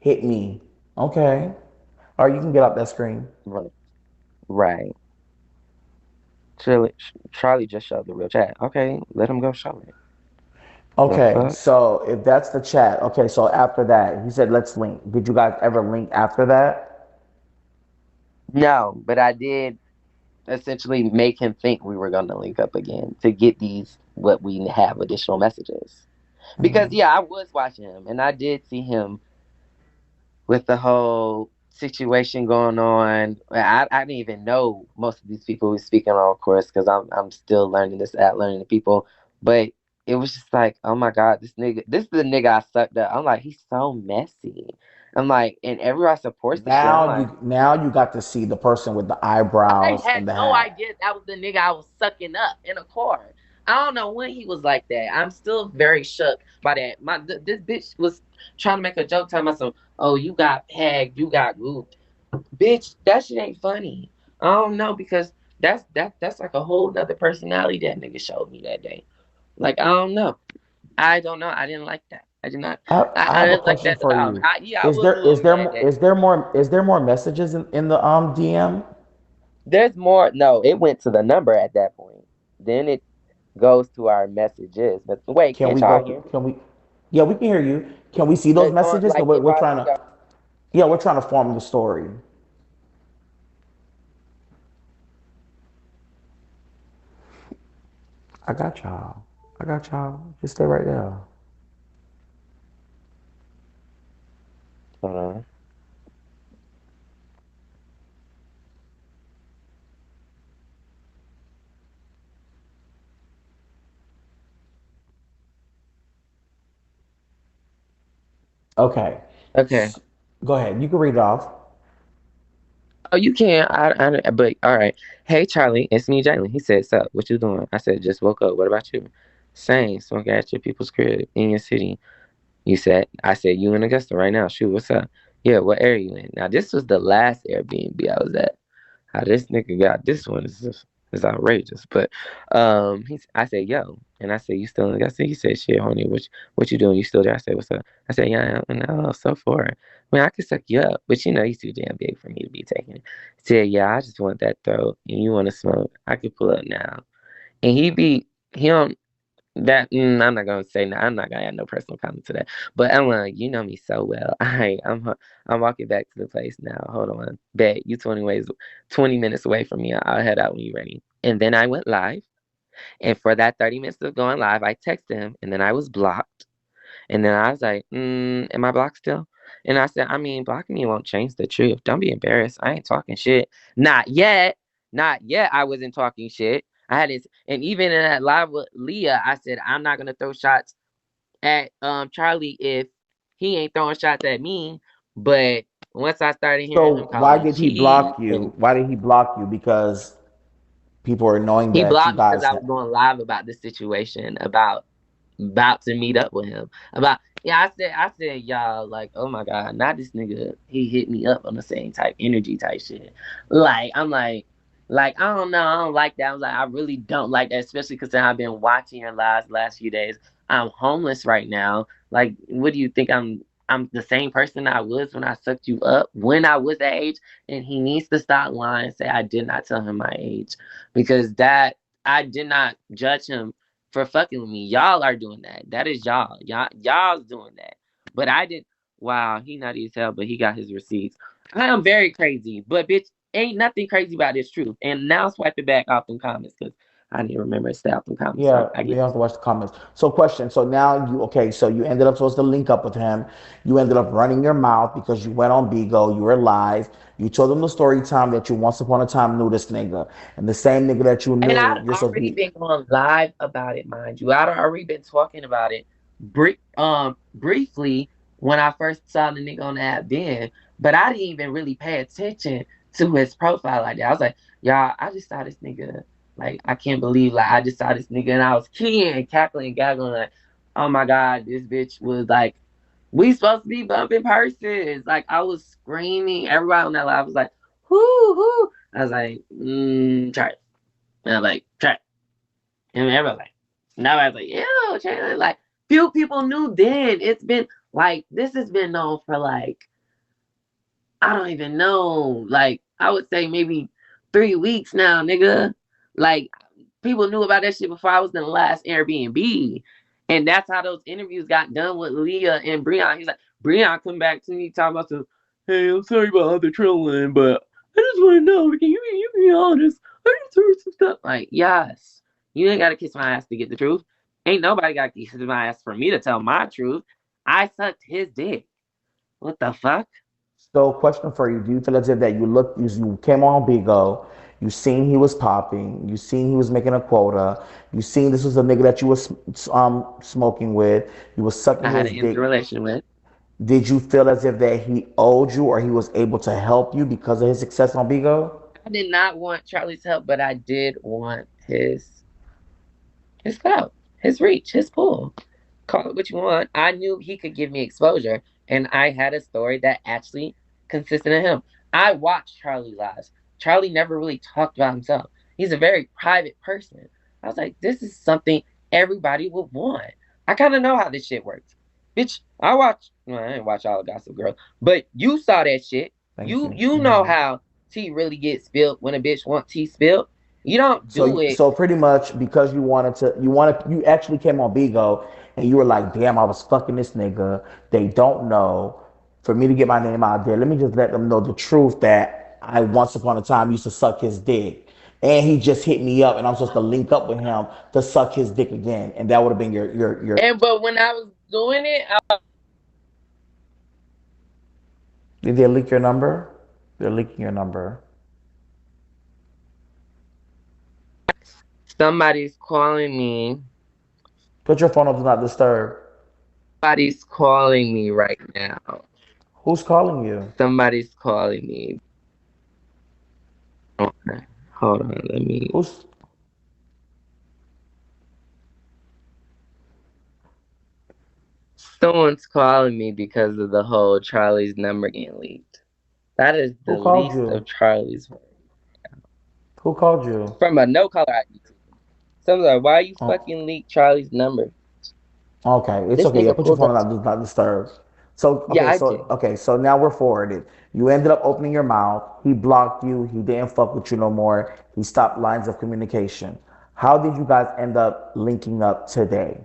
B: hit me." Okay. Or you can get up that screen.
A: Right. Right. Charlie just showed the real chat. Okay, let him go show it. The
B: Okay,
A: fuck?
B: so if that's the chat, okay, so after that, he said, "Let's link." Did you guys ever link after that?
A: No, but I did essentially make him think we were gonna link up again to get these what we have additional messages. Because yeah, I was watching him and I did see him with the whole situation going on. I didn't even know most of these people who speaking on, of course, because I'm still learning this app, learning the people. But it was just like, oh my God, this is the nigga I sucked up. I'm like, he's so messy. I'm like, and everyone supports the shit. I'm like,
B: Now you got to see the person with the
A: I
B: eyebrows
A: had
B: and the
A: no
B: hat.
A: idea that was the nigga I was sucking up in a car. I don't know when he was like that. I'm still very shook by that. This bitch was trying to make a joke talking about some, oh, you got pegged, you got gooped. Bitch, that shit ain't funny. I don't know because that's like a whole nother personality that nigga showed me that day. Like I don't know. I don't know. I didn't like that. I did not.
B: I
A: I
B: have a
A: didn't like
B: question
A: that
B: for
A: about him.
B: you.
A: Yeah, I was a little mad that
B: Is there more messages in the DM?
A: there's more. No, it went to the number at that point. Then it goes to our messages. But wait,
B: Can
A: can't
B: we
A: y'all
B: go?
A: hear me?
B: Can we? Yeah, we can hear you. Can we see those
A: On
B: messages? Cause
A: like if
B: we're
A: I
B: trying to.
A: go,
B: Yeah, we're trying to form the story. I got y'all. I got y'all. Just stay right there.
A: hold on.
B: Okay.
A: Okay.
B: Go ahead. You can read it off.
A: Oh, you can. But all right. Hey, Charlie, it's me, Jalen. He said, "Sup? What you doing?" I said, "Just woke up. What about you?" Same. Smoking at your people's crib in your city. You said, I said, you in Augusta right now. Shoot, what's up? Yeah, what area you in? Now, this was the last Airbnb I was at. How this nigga got this one is outrageous. But I said, yo, and I said, you still in Augusta? He said, shit, homie, what you doing? You still there? I said, what's up? I said, yeah, I am. No, so far. I mean, I could suck you up, but you know, he's too damn big for me to be taking. He said, yeah, I just want that throat, and you want to smoke? I could pull up now. And he don't I'm not gonna say no. I'm not gonna add no personal comment to that. But I'm like, you know me so well. I'm walking back to the place now. Hold on, bet you 20 minutes away from me. I'll head out when you're ready. And then I went live, and for that 30 minutes of going live, I texted him, and then I was blocked. And then I was like, am I blocked still? And I said, I mean, blocking me won't change the truth. Don't be embarrassed. I ain't talking shit. Not yet. Not yet. I wasn't talking shit. I had this, and even in that live with Leah, I said I'm not gonna throw shots at Charlie if he ain't throwing shots at me. But once I started hearing him
B: So
A: call
B: why
A: me
B: did he
A: cheese,
B: block
A: and
B: you? Why did he block you? Because people are knowing
A: he
B: that you
A: blocked me because
B: guys
A: I was going live about this situation, about to meet up with him. About yeah, I said y'all like, oh my god, not this nigga. He hit me up on the same type energy type shit. Like I'm like I don't know, I don't like that. I was like, I really don't like that, especially because I've been watching your last few days. I'm homeless right now. Like, what do you think I'm the same person I was when I sucked you up when I was that age, and he needs to stop lying and say I did not tell him my age because that I did not judge him for fucking with me. Y'all are doing that. That is y'all. Y'all's doing that. But I did. Wow, he nutty as hell, but he got his receipts. I am very crazy, but bitch, ain't nothing crazy about this truth. And now swipe it back off them comments because I didn't remember to stay out them comments, so
B: Yeah,
A: I
B: you
A: get
B: have to watch the comments. So, question. So now you okay? So you ended up supposed to link up with him. You ended up running your mouth because you went on Bigo. You were live. You told him the story time that you once upon a time knew this nigga, and the same nigga that you
A: And
B: knew.
A: I'd
B: You're supposed to
A: already
B: be.
A: been going live about it, mind you. I'd already been talking about it briefly when I first saw the nigga on the app then, but I didn't even really pay attention to his profile like that. I was like, y'all, I just saw this nigga. Like, I can't believe like I just saw this nigga and I was keying, cackling, gaggling like, oh my god, this bitch was like, we supposed to be bumping purses. Like I was screaming. Everybody on that live was like, whoo, whoo. I was like, try it. And I'm like, try. And everybody like, now I was like, ew, Chandler. Like, few people knew then. It's been like, this has been known for like, I don't even know. Like, I would say maybe 3 weeks now, nigga. Like, people knew about that shit before I was in the last Airbnb. And that's how those interviews got done with Leah and Breon. He's like, Breon come back to me talking about some, hey, I'm sorry about all the trolling, but I just want to know, can you be honest? I just heard some stuff. Like, yes, you ain't got to kiss my ass to get the truth. Ain't nobody got to kiss my ass for me to tell my truth. I sucked his dick. What the fuck?
B: So, question for you: do you feel as if that you came on Bigo, you seen he was popping, you seen he was making a quota, you seen this was a nigga that you was smoking with, you was sucking
A: I had
B: his
A: an intimate
B: dick.
A: relation with.
B: Did you feel as if that he owed you or he was able to help you because of his success on Bigo?
A: I did not want Charlie's help, but I did want his clout, his reach, his pull. Call it what you want. I knew he could give me exposure, and I had a story that actually consisted of him. I watched Charlie lives. Charlie never really talked about himself. He's a very private person. I was like, this is something everybody would want. I kind of know how this shit works. Bitch, well, I didn't watch all the Gossip Girl, but you saw that shit.
B: Thank
A: You
B: you.
A: you know how tea really gets spilled when a bitch want tea spilled. You don't do it.
B: So pretty much because you actually came on Bigo and you were like, damn, I was fucking this nigga. They don't know. For me to get my name out there, let me just let them know the truth that I once upon a time used to suck his dick. And he just hit me up and I'm supposed to link up with him to suck his dick again. And that would have been your
A: And but when I was doing it,
B: did they leak your number? They're leaking your number.
A: somebody's calling me.
B: Put your phone up do not disturb.
A: Somebody's calling me right now.
B: Who's calling you?
A: Somebody's calling me. Okay. Hold on, let me.
B: Who's
A: Someone's calling me because of the whole Charlie's number getting leaked. That is
B: who
A: the
B: called
A: least of
B: you?
A: Charlie's worries.
B: Who called you?
A: From a no caller ID. Someone's like, why you
B: Oh.
A: fucking leak Charlie's number?
B: Okay, it's
A: This
B: okay. Yeah,
A: nigga
B: put your
A: pulled
B: phone
A: up.
B: on do not disturb. So
A: Yeah, I did.
B: so now we're forwarded. You ended up opening your mouth. He blocked you. He didn't fuck with you no more. He stopped lines of communication. How did you guys end up linking up today?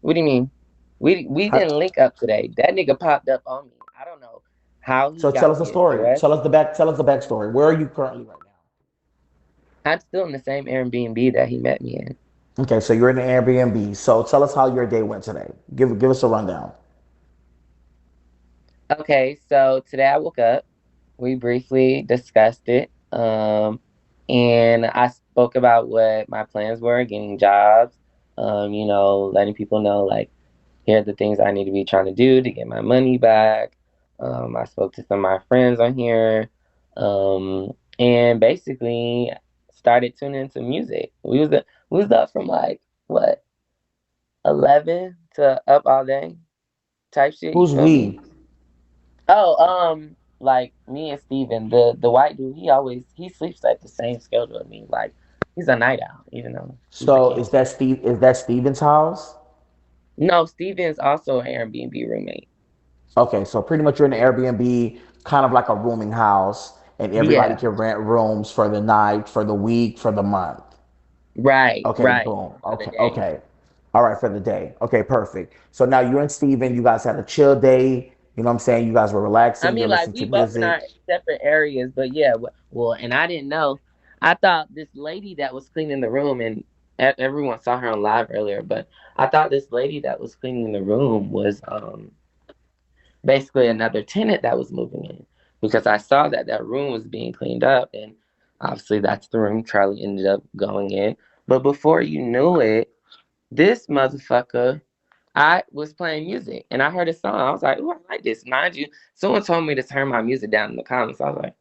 A: What do you mean? We
B: How,
A: didn't link up today. That nigga popped up on me. I don't know how he
B: so tell
A: got
B: us the
A: the
B: story.
A: address.
B: Tell us the backstory. Where are you currently right
A: I'm still in the same Airbnb that he met me in.
B: now? Okay, so you're in the Airbnb. So tell us how your day went today. Give us a rundown.
A: Okay, so today I woke up. We briefly discussed it. And I spoke about what my plans were, getting jobs, letting people know like here are the things I need to be trying to do to get my money back. I spoke to some of my friends on here. And basically started tuning into music. We was up from like what 11 to up all day type shit. You
B: Who's
A: feel me?
B: we?
A: Oh, like me and Steven, the white dude, he sleeps at the same schedule as me. Like he's a night owl, even though he's a
B: So
A: Cancer.
B: Is that Steven's house?
A: No, Steven's also an Airbnb roommate.
B: Okay, so pretty much you're in an Airbnb, kind of like a rooming house, and everybody
A: Yeah,
B: can rent rooms for the night, for the week, for the month.
A: right,
B: Okay,
A: right.
B: boom.
A: For the
B: Okay,
A: day.
B: okay. All right, for the day. Okay, perfect. So now you and Steven, you guys had a chill day. You know what I'm saying? You guys were
A: I
B: relaxing, you're
A: mean, like
B: listening to
A: we both in our
B: music.
A: separate areas, but yeah. Well, and I didn't know. I thought this lady that was cleaning the room, and everyone saw her on live earlier, but I thought this lady that was cleaning the room was basically another tenant that was moving in, because I saw that that room was being cleaned up, and obviously that's the room Charlie ended up going in. But before you knew it, this motherfucker, I was playing music and I heard a song. I was like, "Ooh, I like this." Mind you, someone told me to turn my music down in the comments. I was like,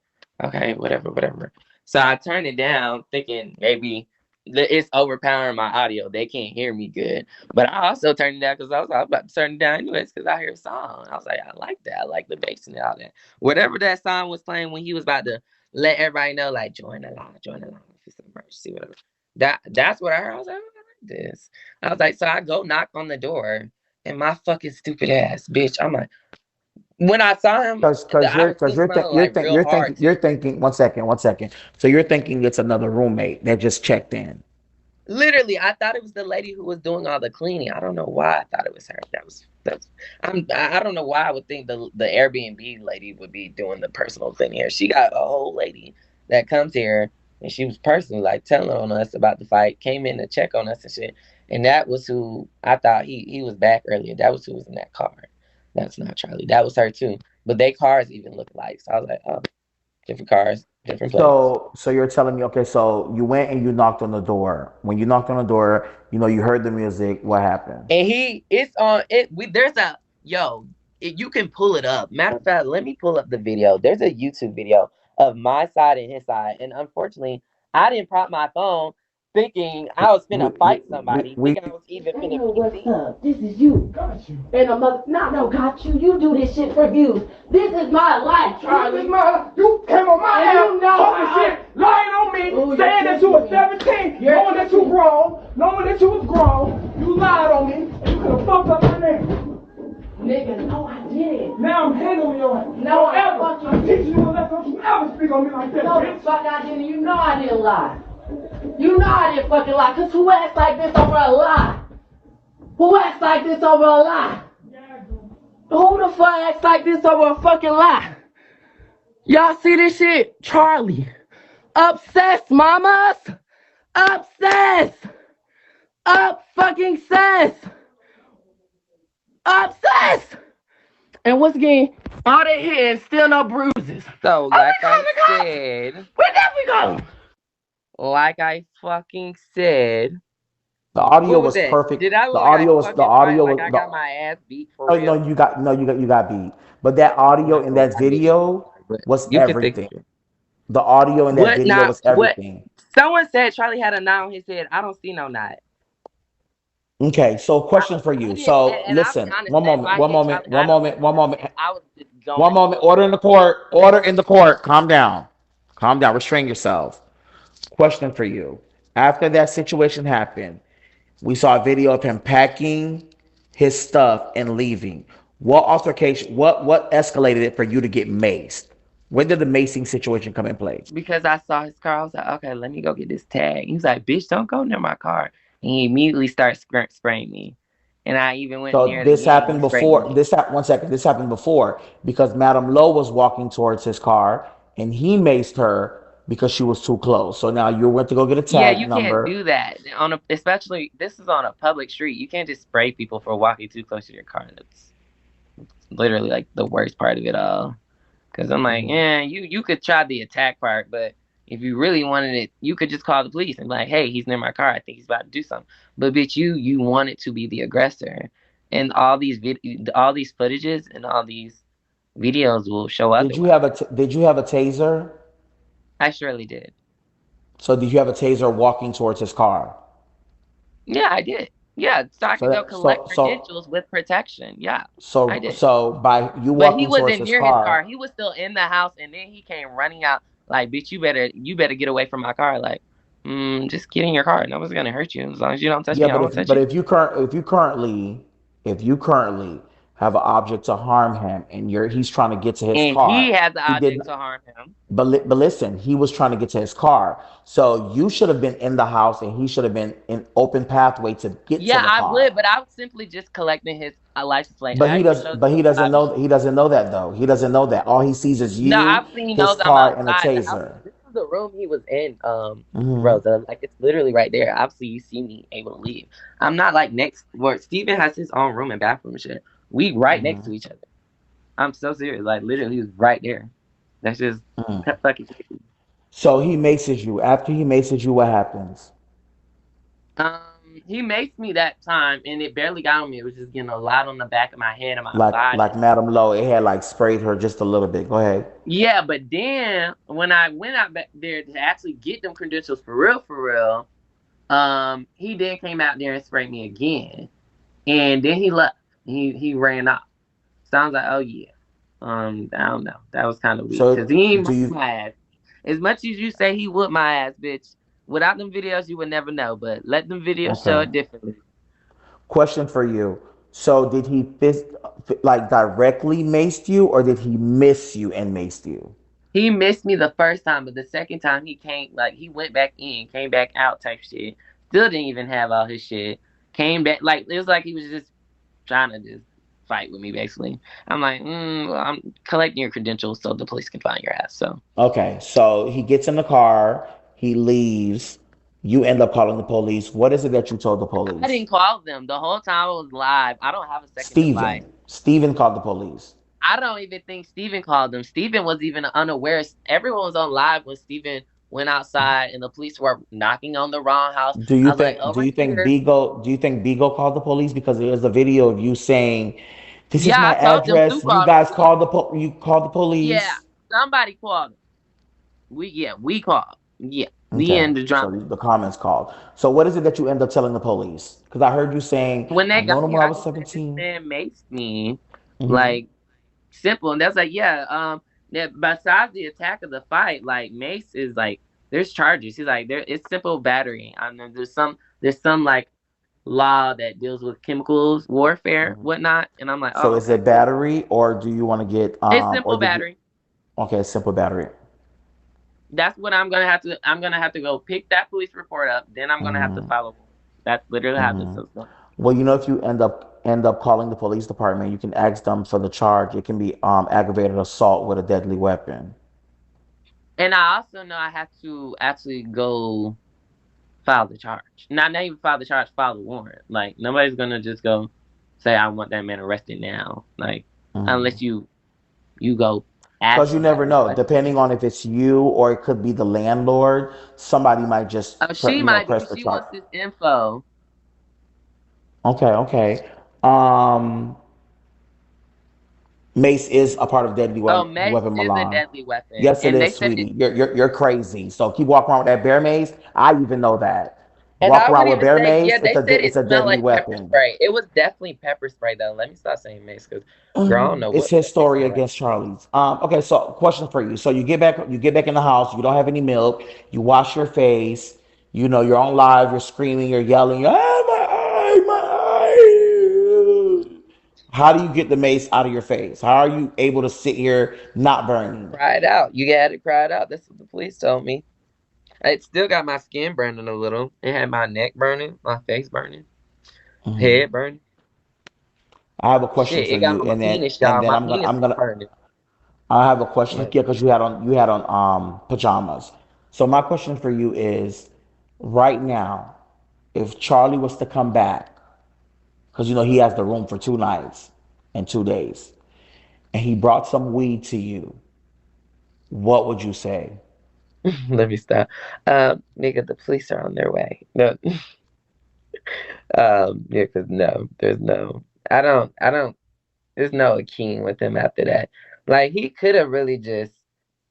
A: "Okay, whatever, whatever." So I turned it down, thinking maybe it's overpowering my audio. They can't hear me good. But I also turned it down because I was about to turn it down anyways because I hear a song. I was like, I like that. I like the bass and all that. Whatever that song was playing when he was about to let everybody know, like, join the line if it's an emergency, whatever. That's what I heard. I was like, "Oh, I like this." I was like, so I go knock on the door, and my fucking stupid ass bitch. I'm like, when I saw him, I was still smelling like real hard
B: You're
A: too.
B: thinking, one second. So you're thinking it's another roommate that just checked in.
A: Literally, I thought it was the lady who was doing all the cleaning. I don't know why I thought it was her. That's I don't know why I would think the Airbnb lady would be doing the personal thing here. She got a whole lady that comes here, and she was personally like telling on us about the fight, came in to check on us and shit. And that was who I thought he was back earlier. That was who was in that car. That's not Charlie. That was her too. But they cars even look alike. So I was like, oh, different cars, different plates.
B: So you're telling me, okay, so you went and you knocked on the door. When you knocked on the door, you heard the music. What happened?
A: And it's on it. There's a you can pull it up. Matter of fact, let me pull up the video. There's a YouTube video of my side and his side, and unfortunately, I didn't prop my phone, thinking I was finna fight somebody, thinking I was even
C: Hey
A: finna
C: yo, what's
A: PC.
C: up? This is you. Got you. And a mother. No, got you. You do this shit for views. This is my life, Charlie. This is my. You came on my ass, you know talking shit, lying on me, saying that you was 17, knowing that you grown, knowing that you was grown. You lied on me, and you could have fucked up my name. Nigga, no, I didn't. Now I'm handling your ass. No, I'm teaching you a lesson. Don't you ever speak on me like that, no, bitch. Fuck, I didn't. You know I didn't lie. You know I didn't fucking lie, cause who acts like this over a lie? Who acts like this over a lie? Who the fuck acts like this over a fucking lie? Y'all see this shit? Charlie. Obsessed, mamas. Obsessed. Up fucking obsessed. Obsessed. And once again, all they hit and still no bruises.
A: So,
C: Are we
A: like I
C: calling the cops?
A: said,
C: Where did we go?
A: like I fucking said,
B: The audio
A: what was
B: was
A: that?
B: perfect.
A: Did I look like I
B: The
A: fucking fought?
B: audio
A: Like
B: was
A: I got my ass beat for
B: no,
A: real?
B: you got beat. But that audio in
A: No,
B: that
A: I didn't. I'm
B: video
A: sorry, but
B: was
A: you could think
B: everything.
A: it.
B: The audio in that
A: What
B: video
A: not?
B: was
A: What?
B: everything.
A: Someone said Charlie had a knot on his head. I don't see no knot.
B: Okay, so question for
A: I
B: you.
A: didn't,
B: So
A: and I'll be
B: listen,
A: honest. If I hit Charlie, I don't see
B: one moment,
A: nothing. I was just
B: one
A: going
B: moment.
A: for it.
B: Order in the court. Order in the court. Calm down. Calm down. Restrain yourself. Question for you. After that situation happened, we saw a video of him packing his stuff and leaving. What altercation? What escalated it for you to get maced? When did the macing situation come in play?
A: Because I saw his car. I was like, okay, let me go get this tag. He was like, bitch, don't go near my car. And he immediately started spraying me. And I even went
B: So
A: near it
B: this
A: again. He
B: happened
A: sprayed me
B: before.
A: again.
B: 1 second. This happened before because Madame Lowe was walking towards his car and he maced her because she was too close. So now you went to go get a
A: Yeah,
B: tag
A: you can't
B: number.
A: do that on a. Especially this is on a public street. You can't just spray people for walking too close to your car. That's literally like the worst part of it all. Because I'm like, yeah, you could try the attack part, but if you really wanted it, you could just call the police and be like, hey, he's near my car. I think he's about to do something. But bitch, you wanted to be the aggressor, and all these footages and all these videos will show otherwise.
B: Did you have a taser?
A: I surely did.
B: So did you have a taser walking towards his car?
A: Yeah, I did. Yeah, so I
B: So
A: could go
B: that
A: collect credentials with protection. Yeah, I did.
B: so by you
A: But he
B: walking towards
A: wasn't
B: his
A: near his car.
B: car,
A: He was still in the house, and then he came running out like, "Bitch, you better get away from my car." Like, just get in your car. Nobody's gonna hurt you as long as you don't touch
B: yeah,
A: me. I won't touch
B: but
A: you.
B: if you currently have an object to harm him and he's trying to get to his
A: And he
B: car,
A: has the
B: he did.
A: object to harm him.
B: But listen, he was trying to get to his car, so you should have been in the house and he should have been in open pathway to get to
A: Yeah,
B: the
A: I
B: car.
A: would, but I was simply just collecting his license plate.
B: But
A: I even showed the police
B: he
A: obviously.
B: doesn't know that though. He doesn't know that. All he sees is
A: No,
B: you,
A: obviously he
B: his
A: knows I'm
B: car, and a
A: outside the house.
B: taser.
A: This was the room he was in,
B: Mm-hmm.
A: Rosa. Like it's literally right there. Obviously, you see me able to leave. I'm not like next. Where Steven has his own room and bathroom and shit. We right next
B: Mm-hmm.
A: to each other. I'm so serious. Like literally, he was right there. That's just fucking crazy.
B: So he maces you. After he maces you, what happens?
A: He maced me that time, and it barely got on me. It was just getting a lot on the back of my head and my
B: Like
A: body.
B: Madam Low, it had like sprayed her just a little bit. Go ahead.
A: Yeah, but then when I went out back there to actually get them credentials for real, he then came out there and sprayed me again, and then he left. He ran off. So I was like, oh yeah. I don't know. That was kind of weak because
B: So
A: he ain't
B: do
A: whoop
B: you?
A: my ass. As much as you say he whooped my ass, bitch. Without them videos, you would never know. But let them videos show
B: Okay.
A: it differently.
B: Question for you. So did he like directly maced you, or did he miss you and maced you?
A: He missed me the first time, but the second time he came, like he went back in, came back out type shit. Still didn't even have all his shit. Came back like it was like he was just trying to just fight with me basically. I'm like, well, I'm collecting your credentials so the police can find your ass. So
B: Okay. So he gets in the car. He leaves. You end up calling the police. What is it that you told the
A: I
B: police?
A: didn't call them the whole time I was live. I don't have a second device.
B: Steven. Steven called the police.
A: I don't even think Steven called them. Steven was even unaware. Everyone was on live when Steven went outside and the police were knocking on the wrong house. I was like, oh,
B: Do
A: right
B: you think
A: here.
B: Bigo called the police because there's a video of you saying, "This is
A: Yeah,
B: my
A: I told them to
B: address. You
A: call the
B: guys
A: police.
B: you called the
A: Yeah,
B: police."
A: somebody called them. We called. Yeah, we
B: Okay,
A: in the
B: so
A: drama.
B: the comments called. So what is it that you end up telling the police? Because I heard you saying,
A: When
B: "I've
A: they got
B: known him
A: here,
B: when I
A: I
B: was
A: just said this
B: 17."
A: man maced me,
B: Hmm.
A: like simple, and that's like yeah. That besides the attack of the fight, like Mace is like there's charges. He's like there. It's simple battery. I know there's some like law that deals with chemicals warfare
B: Hmm.
A: whatnot, and I'm like
B: So
A: oh
B: is
A: okay
B: it
A: cool.
B: battery, or do you want to get
A: It's
B: or
A: simple
B: did you?
A: battery.
B: Okay, simple battery.
A: That's what I'm gonna have to. I'm gonna have to go pick that police report up. Then I'm gonna have to
B: Hmm.
A: follow. That's literally how this
B: Hmm.
A: is going.
B: Well, if you end up calling the police department, you can ask them for the charge. It can be aggravated assault with a deadly weapon.
A: And I also know I have to actually go file the charge. Not even file the charge, file the warrant. Like nobody's gonna just go say I want that man arrested now. Like unless you go
B: Because
A: ask
B: you
A: them that
B: never know,
A: request.
B: depending on if it's you or it could be the landlord, somebody might just
A: Oh, she might be.
B: press the
A: She
B: charge.
A: wants this info.
B: Okay, okay. Um, Mace is a part of deadly
A: Oh, Mace
B: weapon
A: is a
B: Milan.
A: deadly weapon,
B: Yes, it
A: and they
B: is,
A: said it.
B: sweetie. You're crazy. So keep walking around with that bear mace. I even know that.
A: And
B: Walk
A: I would
B: around with
A: even
B: bear
A: say, yeah,
B: mace.
A: they said
B: It's
A: it
B: a
A: smelled
B: deadly
A: like pepper
B: weapon.
A: spray. It was definitely pepper spray, though. Let me stop saying Mace, because girl, I don't know
B: It's
A: what
B: his
A: it
B: story
A: smelled like.
B: against Charlie's. Okay, so question for you. So you get back in the house. You don't have any milk. You wash your face. You're on live. You're screaming. You're yelling. My eye, my eye. How do you get the mace out of your face? How are you able to sit here not burning?
A: Cry it out. You got to cry it out. That's what the police told me. It still got my skin burning a little. It had my neck burning, my face burning,
B: Mhm.
A: head burning.
B: I have a question
A: Shit,
B: for
A: it got
B: you,
A: on my penis, y'all. My penis
B: I'm
A: was
B: gonna
A: burning.
B: I have a question.
A: Like,
B: Yeah, because you had on pajamas. So my question for you is, right now, if Charlie was to come back, because he has the room for 2 nights and 2 days, and he brought some weed to you, what would you say?
A: let me stop. Nigga, the police are on their way. No, yeah, because no, there's no. I don't. There's no Akeem with him after that. Like he could have really just,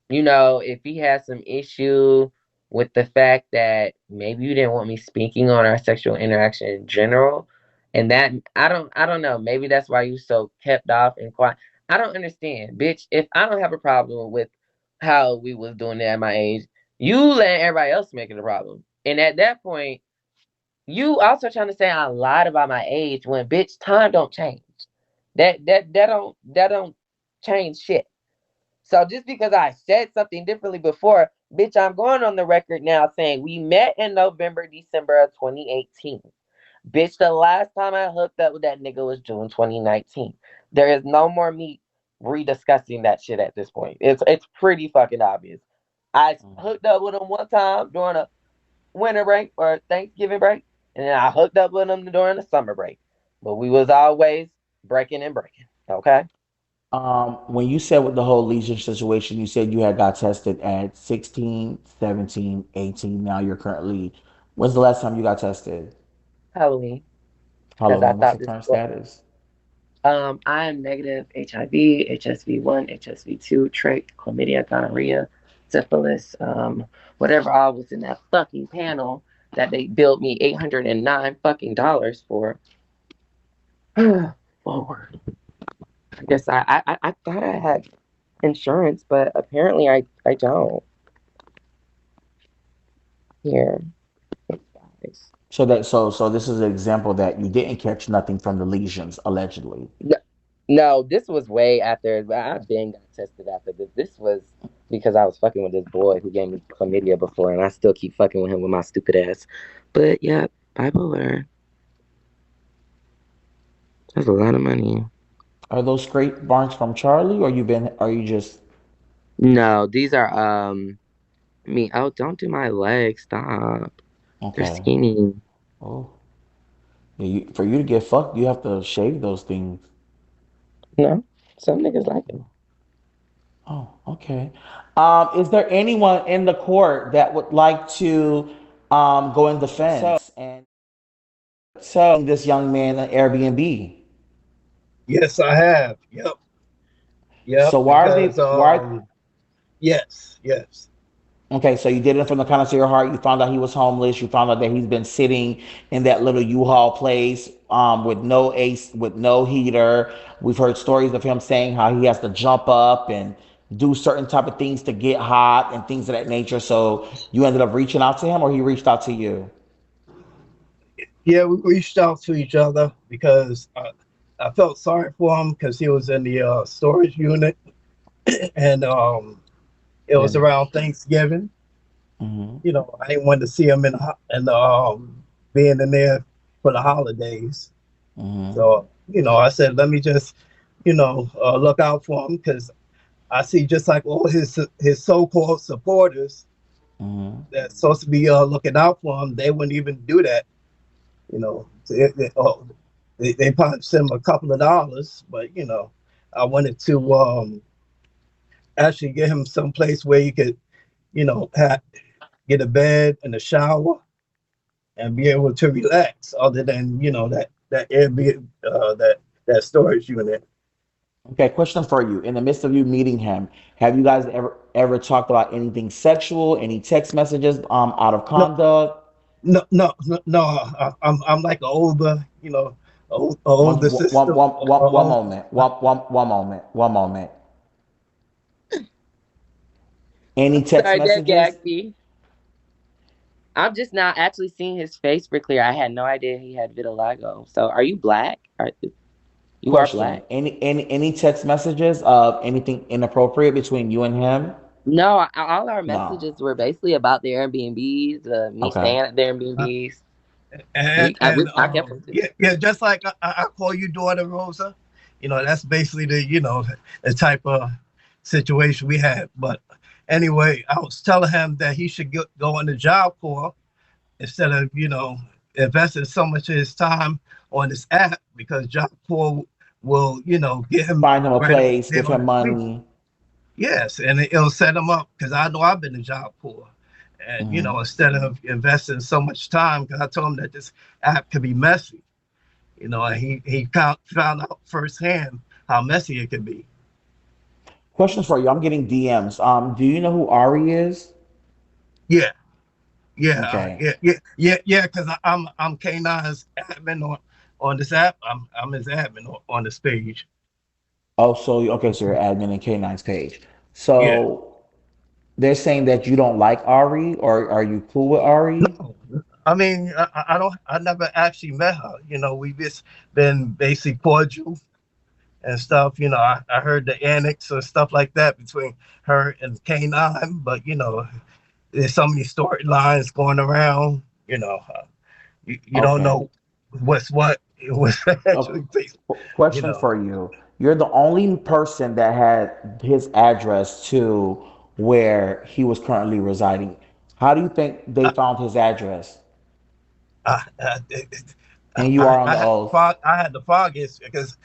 A: if he had some issue with the fact that maybe you didn't want me speaking on our sexual interaction in general, and that I don't know. Maybe that's why you so kept off and quiet. I don't understand, bitch. If I don't have a problem with how we was doing it at my age, you let everybody else make it a problem. And at that point, you also trying to say I lied about my age when bitch time don't change. That don't change shit. So just because I said something differently before, bitch, I'm going on the record now saying we met in November, December of 2018. Bitch, the last time I hooked up with that nigga was June 2019. There is no more me rediscussing that shit at this point. It's pretty fucking obvious. I hooked up with him one time during a winter break or Thanksgiving break, and then I hooked up with him during the summer break. But we was always breaking and breaking. Okay.
B: When you said with the whole lesion situation, you said you had got tested at 16, 17, 18. Now you're currently, when's the last time you got tested?
A: Halloween, because I
B: Halloween. What's
A: thought
B: your
A: this
B: current
A: was.
B: status?
A: I am negative HIV, HSV1, HSV2, trach, chlamydia, gonorrhea, syphilis, whatever all was in that fucking panel that they billed me $809 fucking dollars for. Forward. I guess I thought I had insurance, but apparently I don't. Here, guys.
B: So this is an example that you didn't catch nothing from the lesions, allegedly.
A: No, no, this was way after. I've been got tested after this. This was because I was fucking with this boy who gave me chlamydia before, and I still keep fucking with him with my stupid ass. But yeah, bipolar. That's a lot of money.
B: Are those scrape marks from Charlie, or are you just
A: No, these are me. Oh, don't do my legs. Stop. They're
B: okay?
A: skinny.
B: Oh, yeah, for you to get fucked, you have to shave those things.
A: No, some niggas like them.
B: Oh, okay. Is there anyone in the court that would like to go in defense and this young man an Airbnb?
C: Yes, I have. Yep, yep.
B: So why are
C: Because
B: they why
C: yes, yes.
B: okay, so you did it from the kindness of your heart. You found out he was homeless. You found out that he's been sitting in that little U-Haul place with no ace, with no heater. We've heard stories of him saying how he has to jump up and do certain type of things to get hot and things of that nature. So you ended up reaching out to him, or he reached out to you.
C: Yeah, we reached out to each other because I felt sorry for him because he was in the storage unit, and it was
B: Yeah.
C: around Thanksgiving.
B: Mm-hmm.
C: You know, I didn't want to see him being in there for the holidays.
B: Mm-hmm.
C: So I said, let me just look out for him because I see just like all his so-called supporters
B: Mm-hmm.
C: that's supposed to be looking out for him, they wouldn't even do that. You know, they probably send him a couple of dollars, but I wanted to actually get him someplace where he could, get a bed and a shower and be able to relax, other than that Airbnb that storage unit.
B: Okay, question for you. In the midst of you meeting him, have you guys ever talked about anything sexual, any text messages out of
C: No,
B: conduct?
C: no. I'm like an older, older sister.
B: One moment. One moment. One moment. Any text
A: Sorry, that
B: messages?
A: gagged me. I'm just now actually seeing his face for clear. I had no idea he had vitiligo. So, are you black? You are
B: Question.
A: black?
B: Any text messages of anything inappropriate between you and him?
A: No, all our
B: No.
A: messages were basically about the Airbnbs, me
B: Okay.
A: staying at the Airbnbs.
C: And
A: I kept them too.
C: yeah, yeah, just like I call you daughter Rosa, that's basically the type of situation we had. But anyway, I was telling him that he should go on the job corps instead of investing so much of his time on this app, because job corps will get him
B: Find him a
C: right up
B: place,
C: there
B: give
C: on
B: him
C: the street.
B: money.
C: Yes, and it'll set him up because I know I've been in job corps. And
B: Hmm.
C: instead of investing so much time, because I told him that this app could be messy, and he found out firsthand how messy it could be.
B: Questions for you. I'm getting DMs. Do you know who Ari is?
C: Yeah, yeah,
B: Okay.
C: yeah. Because I'm K9's admin on this app. I'm his admin on this page.
B: Oh, so okay, so you're admin in K9's page.
C: Yeah.
B: So they're saying that you don't like Ari, or are you cool with Ari?
C: No, I mean I don't. I never actually met her. We just been basically cordial and stuff. I heard the annex or stuff like that between her and K9, but there's so many storylines going around. You don't
B: Okay.
C: know what's actually
B: Oh,
C: takes. You
B: question
C: know,
B: for you. You're the only person that had his address to where he was currently residing. How do you think they
D: I,
B: found his address?
D: I, I,
B: And you are on
D: I
B: the
D: had the
B: oath.
D: fog. I had the foggiest because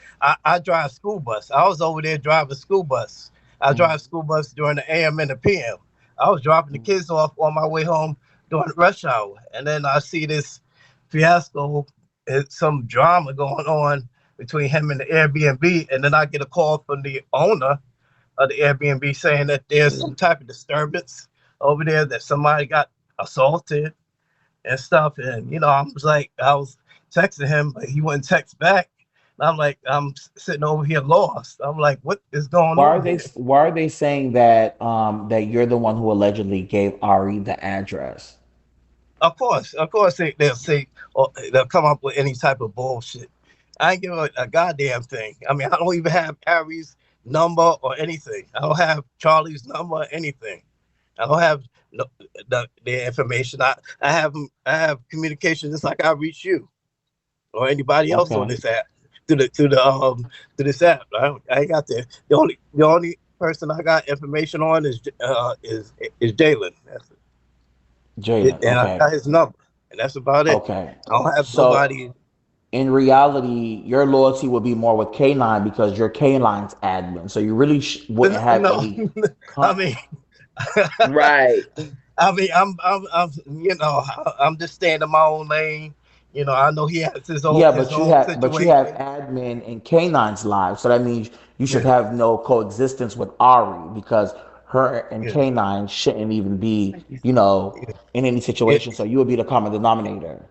D: I drive school bus. I was over there driving school bus. I
B: Mm,
D: drive school bus during the AM and the PM. I was dropping the
B: mm.
D: kids off on my way home during rush hour, and then I see this fiasco, some drama going on between him and the Airbnb, and then I get a call from the owner of the Airbnb saying that there's some type of disturbance over there, that somebody got assaulted and stuff. And I was texting him, but he wouldn't text back. And I'm like, I'm sitting over here lost. I'm like, what is going
B: Why are
D: on
B: they
D: here?
B: why are they saying that that you're the one who allegedly gave Ari the address?
D: Of course, they'll say, or they'll come up with any type of bullshit. I ain't give a goddamn thing. I mean, I don't even have Harry's number or anything. I don't have Charlie's number or anything. I don't have no, their information. I have communication just like I reach you or anybody else on
B: Okay.
D: this app through the through this app. I ain't got the only person I got information on is Jalen. That's it.
B: Jalen.
D: And I
B: Okay.
D: got his number, and that's about it.
B: Okay.
D: I don't have
B: So
D: nobody.
B: in reality, your loyalty would be more with K9 because you're K9's admin. So you really wouldn't have
D: No,
B: any.
D: I
B: Con-
D: mean,
A: Right.
D: I'm just staying in my own lane. I know he has
B: yeah,
D: his
B: but
D: own
B: you have
D: situation.
B: admin in K9's live. So that means you should
D: Yeah,
B: have no coexistence with Ari because her and
D: yeah,
B: K9 shouldn't even be,
A: Thank you.
B: in any
D: yeah,
B: situation. So you would be the common denominator.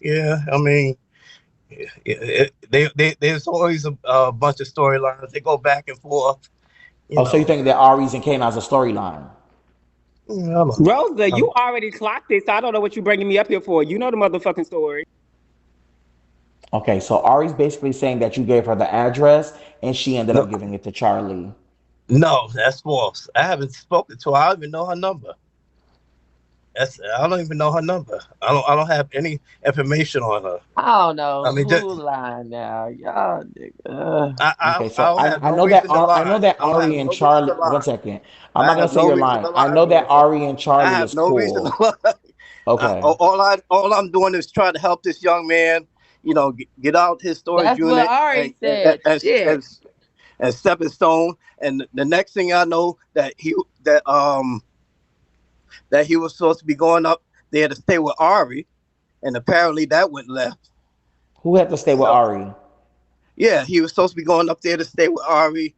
D: yeah. I mean, there's always a bunch of storylines. They go back and forth. You
B: Oh, so you
D: know,
B: think that Ari's and K9's a storyline?
D: I don't know.
C: Rosa,
D: I
C: you
D: don't,
C: already clocked this. So I don't know what you're bringing me up here for. You know the motherfucking story.
B: Okay, so Ari's basically saying that you gave her the address and she ended
D: no,
B: up giving it to Charlie.
D: no, that's false. I haven't spoken to her. I don't even know her number. I don't even know her number. I don't have any information on her.
A: I don't know
D: I mean,
A: who lying now. Y'all nigga.
B: Okay,
D: I
B: so
D: don't have
B: I
D: no
B: know that
D: reason to
B: I know
D: lie.
B: that
D: I don't have
B: Ari and
D: no reason
B: Charlie.
D: to
B: One
D: lie.
B: second, I'm not
D: I
B: gonna
D: have
B: say
D: no
B: you're
D: reason
B: lying.
D: to
B: I
D: lie,
B: know that
D: Rosa.
B: Ari and
D: I
B: Charlie
D: have
B: is
D: no reason to
B: cool.
D: lie.
B: Okay,
D: All I'm doing is trying to help this young man, get out his storage
A: That's what
D: unit
A: Ari said. Shit.
D: and stepping stone. And the next thing I know, that he was supposed to be going up there to stay with Ari, and apparently that went left.
B: who had to stay with
D: So
B: Ari?
D: yeah, he was supposed to be going up there to stay with Ari,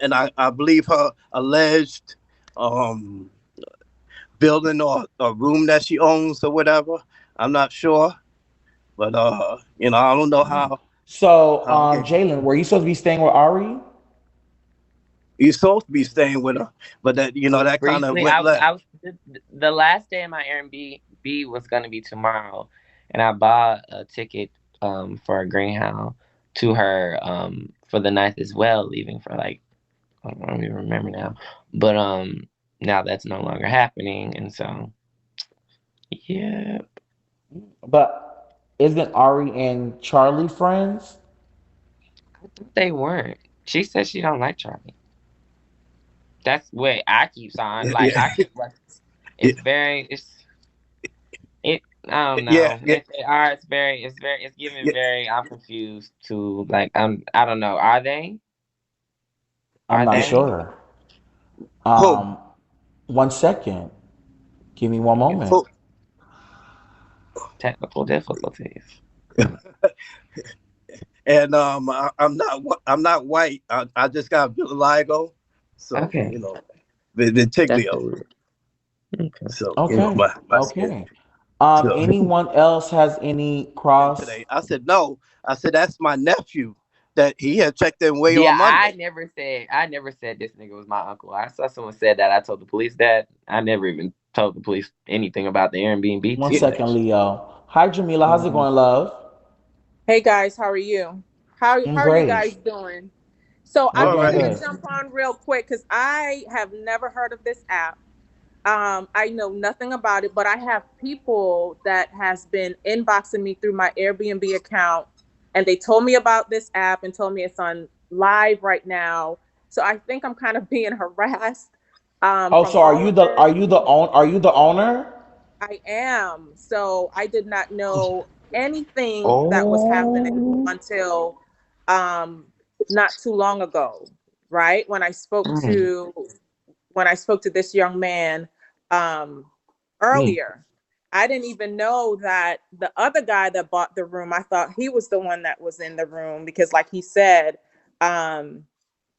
D: and I believe her alleged um building or a room that she owns or whatever. I'm not sure, but I don't know
B: So,
D: how
B: Jalen, were you supposed to be staying with Ari?
D: you're supposed to be staying with her, but that that kind of
A: Briefly,
D: went
A: I
D: left.
A: was the last day of my Airbnb was gonna be tomorrow, and I bought a ticket for a Greyhound to her for the ninth as well, leaving for like I don't even remember now, but now that's no longer happening, and so yeah,
B: But isn't Ari and Charlie friends?
A: they weren't. She said she don't like Charlie. That's what I keep on. Like
D: Yeah,
A: I keep like
D: yeah,
A: it's very it I don't
D: yeah,
A: know.
D: yeah,
A: If they are, it's giving
D: yeah.
A: very I'm confused to like I don't know. Are they?
B: I'm
A: Are
B: not
D: Yeah.
A: they?
B: sure.
D: Who?
B: Um, 1 second. Give me one
A: Because
B: moment.
D: Who?
A: technical difficulties.
D: And I'm not white. I just got vitiligo, so
A: Okay. That's
D: vitiglio.
A: the okay.
D: So
B: Okay,
D: my skin.
B: okay.
D: So
B: Anyone else has any cross?
D: today I said no. I said that's my nephew that he had checked in way
A: Yeah,
D: on Monday.
A: I never said this nigga was my uncle. I saw someone said that. I told the police that. I never even told the police anything about the Airbnb
B: One
D: Yeah.
B: second,
A: situation.
B: Leo. Hi, Jamila. How's it
A: Mhm.
B: going, love?
E: Hey guys, how are you? How
B: I'm
E: are you
B: great.
E: guys doing? So I
B: We're
D: All
B: doing
E: wanted
D: right.
E: to
B: good.
E: jump on real quick because I have never heard of this app. I know nothing about it, but I have people that has been inboxing me through my Airbnb account, and they told me about this app and told me it's on live right now. So I think I'm kind of being harassed
B: Oh,
E: from
B: so
E: all of this.
B: are you the owner?
E: I am. So I did not know anything that was happening
B: Oh.
E: until um not too long ago, right?
A: Mm,
E: When I spoke to this young man um
A: mm.
E: earlier. I didn't even know that the other guy that bought the room, I thought he was the one that was in the room because like he said, um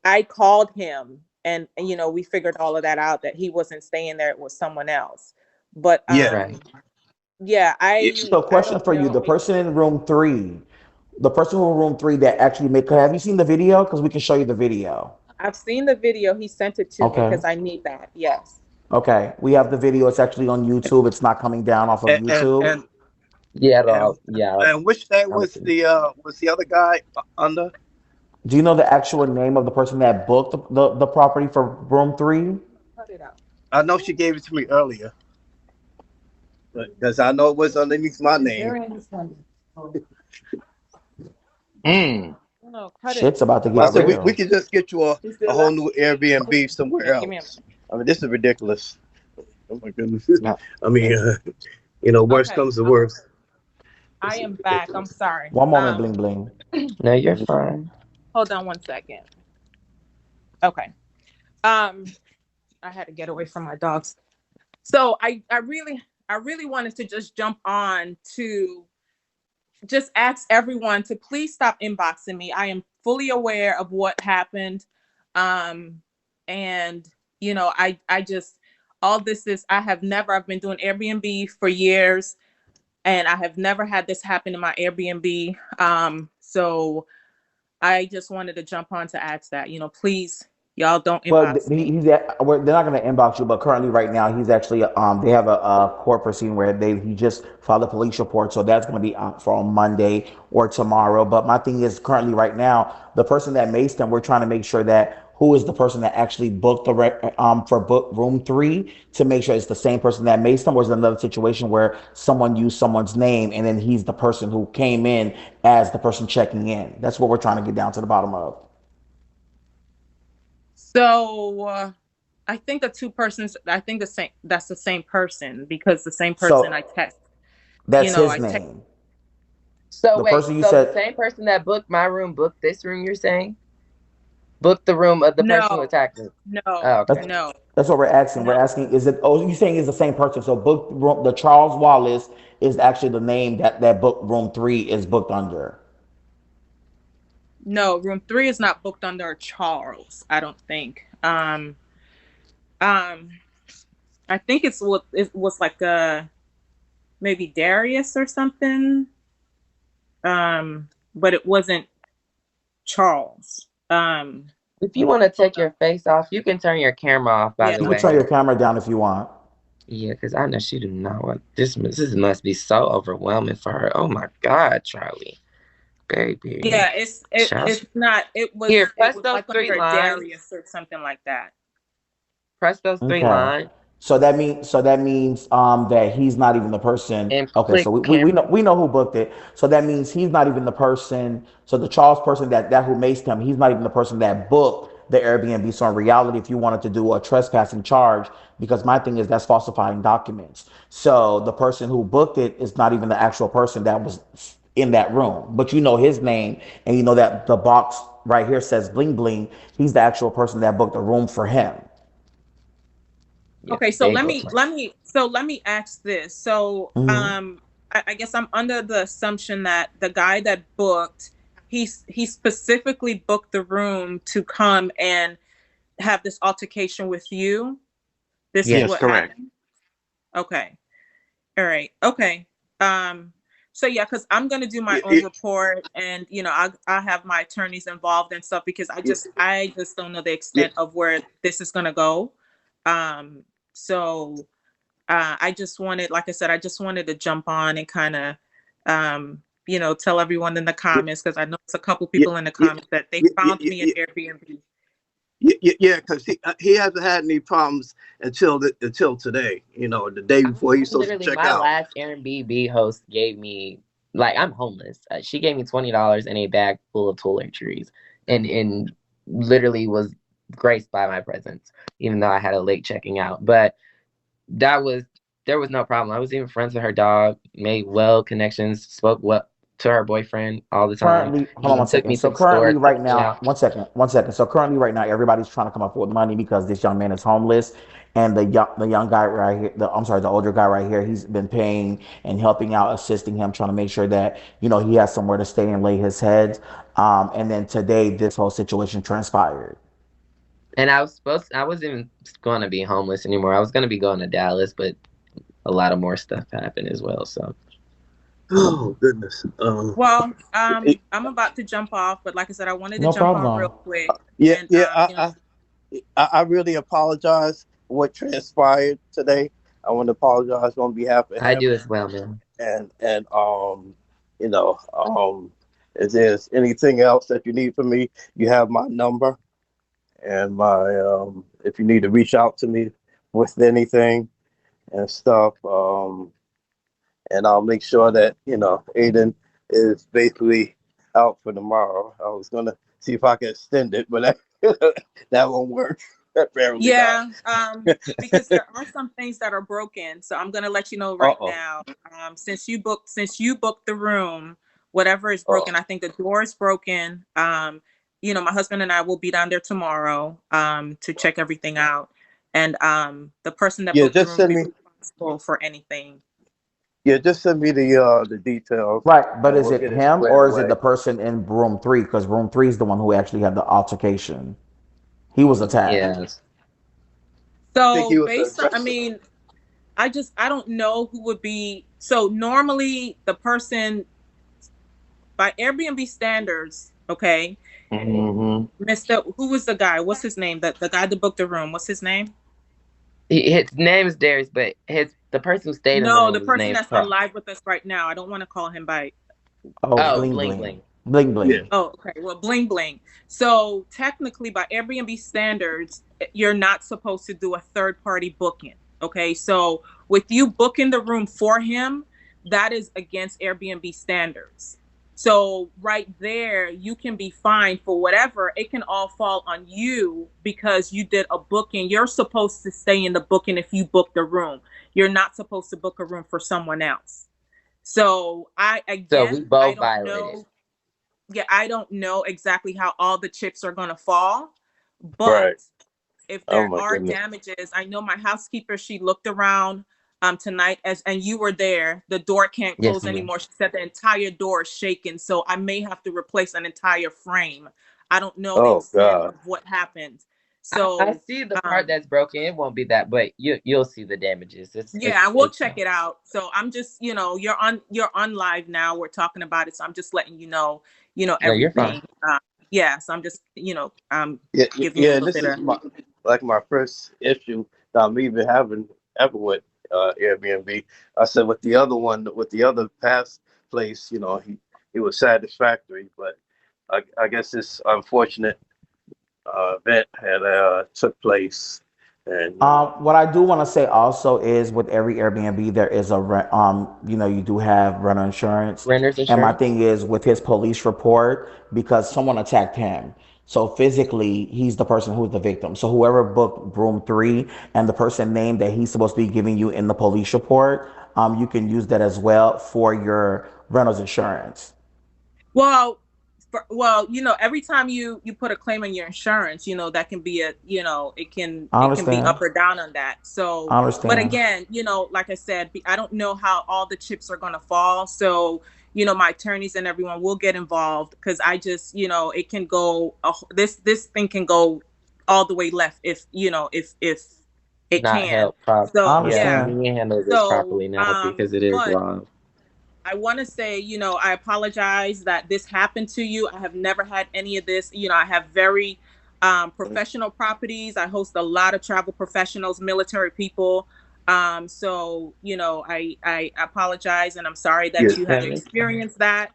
E: I called him and we figured all of that out that he wasn't staying there, it was someone else. But
D: Yeah.
A: Right.
E: yeah,
D: Yeah.
B: So,
E: I
B: question
E: don't
B: for you:
E: know.
B: the person in room three, the person who in room three that actually made. Have you seen the video? Because we can show you the video.
E: I've seen the video. He sent it to me
B: Okay.
E: because I need that. Yes.
B: Okay. We have the video. It's actually on YouTube. It's not coming down off of
D: And and
B: YouTube.
D: and,
A: Yeah,
D: and,
A: though. Yeah.
D: and which name
A: I'm looking.
D: was the other guy under?
B: Do you know the actual name of the person that booked the property for room three?
E: Cut it out.
D: I know she gave it to me earlier, because I know it was underneath my name.
A: Mm.
E: No, cut it.
B: Shit's about to
D: I
B: get
D: said we
B: real.
D: could just get you
E: You
D: a
E: still
D: whole
E: left?
D: new Airbnb
E: Yeah,
D: somewhere
E: give me a
D: else. I mean, this is ridiculous. Oh my goodness.
A: No.
D: I mean, worst
E: Okay.
D: comes to worst.
E: I
D: This is
E: am back. I'm
D: ridiculous.
E: sorry.
B: One moment, bling bling.
A: No, you're fine.
E: Hold on one second. Okay. Um, I had to get away from my dogs. So I really wanted to just jump on to just ask everyone to please stop inboxing me. I am fully aware of what happened. Um, and I just all this is I've been doing Airbnb for years and I have never had this happen in my Airbnb. So I just wanted to jump on to ask that, please, y'all don't
B: Well,
E: inbox me.
B: they're not going to inbox you, but currently, right now, he's actually they have a court proceeding where he just filed a police report, so that's going to be for on Monday or tomorrow. But my thing is currently right now, the person that maced them, we're trying to make sure that who is the person that actually booked for book room three to make sure it's the same person that maced them, or is it another situation where someone used someone's name and then he's the person who came in as the person checking in? That's what we're trying to get down to the bottom of.
E: So I think I think that's the same person because the same person I
B: So
E: text,
B: that's his
E: I text.
B: name.
A: So
B: The
A: wait,
B: person you
A: so the
B: said
A: same person that booked my room booked this room, you're saying? Booked the room of the person who
E: No,
A: attacked me.
E: no,
A: Oh,
B: that's
A: okay.
E: no,
B: that's what we're asking. We're
E: no,
B: asking, is it? Oh, you saying it's the same person? So the Charles Wallace is actually the name that book room three is booked under.
E: no. Room 3 is not booked under Charles. I don't think. Um, I think it was like maybe Darius or something. But it wasn't Charles.
A: If you want to take your face off, you can turn your camera off, by
E: Yeah,
A: the
B: You can
E: no.
B: turn
A: way.
B: your camera down if you want.
A: Yeah, because I know she do not want this must be so overwhelming for her. Oh my God, Charlie. Baby.
E: Yeah,
A: Child.
E: it's not.
A: Here,
E: It
A: press
E: was
A: those
E: like
A: three
E: under
A: lines.
E: Darius or something like that.
A: Press those three
B: Okay.
A: lines
B: So that means that he's not even the person.
A: and
B: Okay, so
A: click
B: we know
A: camera.
B: who booked it. So that means he's not even the person. So the Charles person that who maced him, he's not even the person that booked the Airbnb. So in reality, if you wanted to do a trespassing charge, because my thing is that's falsifying documents. So the person who booked it is not even the actual person that was in that room. But you know his name and you know that the box right here says bling bling. He's the actual person that booked the room for him.
A: Yeah,
E: Okay, so
A: there you go.
E: let me ask this. So
B: Mm-hmm.
E: I guess I'm under the assumption that the guy that booked he specifically booked the room to come and have this altercation with you. This is
A: Yes.
D: Yes,
E: what
D: correct.
E: happened. Okay. All right. Okay. Um, so yeah, because I'm gonna do my
D: Y-
E: own
D: y-
E: report, and I have my attorneys involved and stuff because
D: y-
E: I just don't know the
D: y-
E: extent of where this is gonna go. Um, so I just wanted, like I said, I just wanted to jump on and kind of tell everyone in the
D: y-
E: comments because I know it's a couple
D: y-
E: people in the
D: y-
E: comments that they
D: y- y-
E: found
D: y-
E: me at
D: y-
E: Airbnb.
D: Yeah, because he hasn't had any problems until today. The day
A: I
D: before he's supposed to
A: literally
D: check
A: my
D: out.
A: last Airbnb host gave me like I'm homeless. She gave me $20 and a bag full of toiletries, and literally was graced by my presence, even though I had a late checking out. But that was there was no problem. I was even friends with her dog, made well connections, spoke well to her boyfriend all the time.
B: Currently,
A: He
B: hold on one
A: even took
B: second.
A: me to
B: So
A: the store,
B: currently,
A: took
B: right
A: me
B: now,
A: out.
B: one second. So currently, right now, everybody's trying to come up with money because this young man is homeless, and the young guy right here, I'm sorry, the older guy right here, he's been paying and helping out, assisting him, trying to make sure that he has somewhere to stay and lay his head. And then today, this whole situation transpired.
A: And I wasn't even going to be homeless anymore. I was going to be going to Dallas, but a lot of more stuff happened as well. So
D: Oh goodness.
E: Well,
D: It-
E: I'm about to jump off, but like I said, I wanted to
B: No
E: jump on real
B: problem.
E: quick,
D: yeah,
E: and
D: yeah. I really apologize for what transpired today. I want to apologize on behalf of
A: I
D: him
A: do as well, man.
D: and you know if there's anything else that you need from me, you have my number and my if you need to reach out to me with anything and stuff. And I'll make sure that Aiden is basically out for tomorrow. I was gonna see if I can extend it, but that won't work. Apparently not.
E: yeah, because there are some things that are broken. So I'm gonna let you know
D: Uh
E: right
D: oh.
E: now. Since you booked the room, whatever is
D: Oh
E: broken, I think the door is broken. My husband and I will be down there tomorrow, to check everything out, and the person that
D: yeah,
E: booked the
D: just
E: room will
D: send
E: be
D: me.
E: responsible for anything.
D: Yeah, just send me the details,
B: Right, but
D: and
B: is
D: we'll
B: it
D: get it
B: him
D: squared
B: or is it
D: away.
B: the person in room three? Because room three is the one who actually had the altercation. He was attacked.
A: Yes.
D: I think he
E: So
D: was
E: based on, I
D: aggressive.
E: mean, I don't know who would be. So normally the person by Airbnb standards, okay,
D: Hmm.
E: Mister, who was the guy? What's his name? The guy that booked the room. What's his name?
A: His name is Darius, but the person who stayed in the
E: No, the
A: room, his
E: person
A: name's
E: that's on
A: Carl.
E: live with us right now. I don't want to call him by.
B: Oh,
A: Oh,
B: bling
A: bling
B: bling,
A: bling.
B: bling
D: Yeah.
B: bling.
E: Oh, okay. Well, bling bling. So technically, by Airbnb standards, you're not supposed to do a third party booking. Okay, so with you booking the room for him, that is against Airbnb standards. So right there, you can be fined for whatever. It can all fall on you because you did a booking. You're supposed to stay in the booking if you book the room. You're not supposed to book a room for someone else. So
A: So we
E: I
A: both
E: don't
A: violated.
E: know. Yeah, I don't know exactly how all the chips are going to fall, but
D: Right.
E: if
D: Oh
E: there
D: my
E: are
D: goodness.
E: damages, I know my housekeeper, she looked around tonight, and you were there. The door can't
A: Yes,
E: close
A: ma'am.
E: anymore. She said the entire door is shaking, so I may have to replace an entire frame. I don't know the
D: Oh
E: extent
D: God.
E: of what happened.
A: I
E: So
A: see the part
E: um
A: that's broken. It won't be that, but you'll see the damages.
E: yeah, I will
A: It's
E: check it out. So I'm just, you're on live now. We're talking about it, so I'm just letting
A: no, you're fine.
E: everything. Yeah, so I'm just,
D: Yeah,
E: giving you a
D: yeah.
E: little
D: This
E: bit
D: is
E: of.
D: my first issue that I'm even having ever with Airbnb. I said with the other one, with the other past place, he was satisfactory, but I guess this unfortunate event had took place, and
B: What I do want to say also is with every Airbnb there is a you do have renter insurance,
A: Renter's
B: and my
A: insurance.
B: thing is with his police report because someone attacked him. So physically, he's the person who's the victim. So whoever booked room three and the person name that he's supposed to be giving you in the police report, you can use that as well for your renter's insurance.
E: Well, every time you put a claim on your insurance, that can be
B: I
E: it can be
B: understand.
E: up or down on that. So,
B: I
E: but
B: understand.
E: again, like I said, I don't know how all the chips are going to fall. So, my attorneys and everyone will get involved because I just, it can go this thing can go all the way left if it
A: Not
E: can.
A: help prop.
B: I
E: So,
A: Yeah,
E: yeah.
B: understand.
A: we handle this
E: So,
A: properly now because it is
E: but
A: wrong.
E: I want to say, I apologize that this happened to you. I have never had any of this. I have very professional properties. I host a lot of travel professionals, military people. So, I apologize and I'm sorry
D: yeah,
E: that you had
A: No,
E: to
A: it's fine.
E: experience that.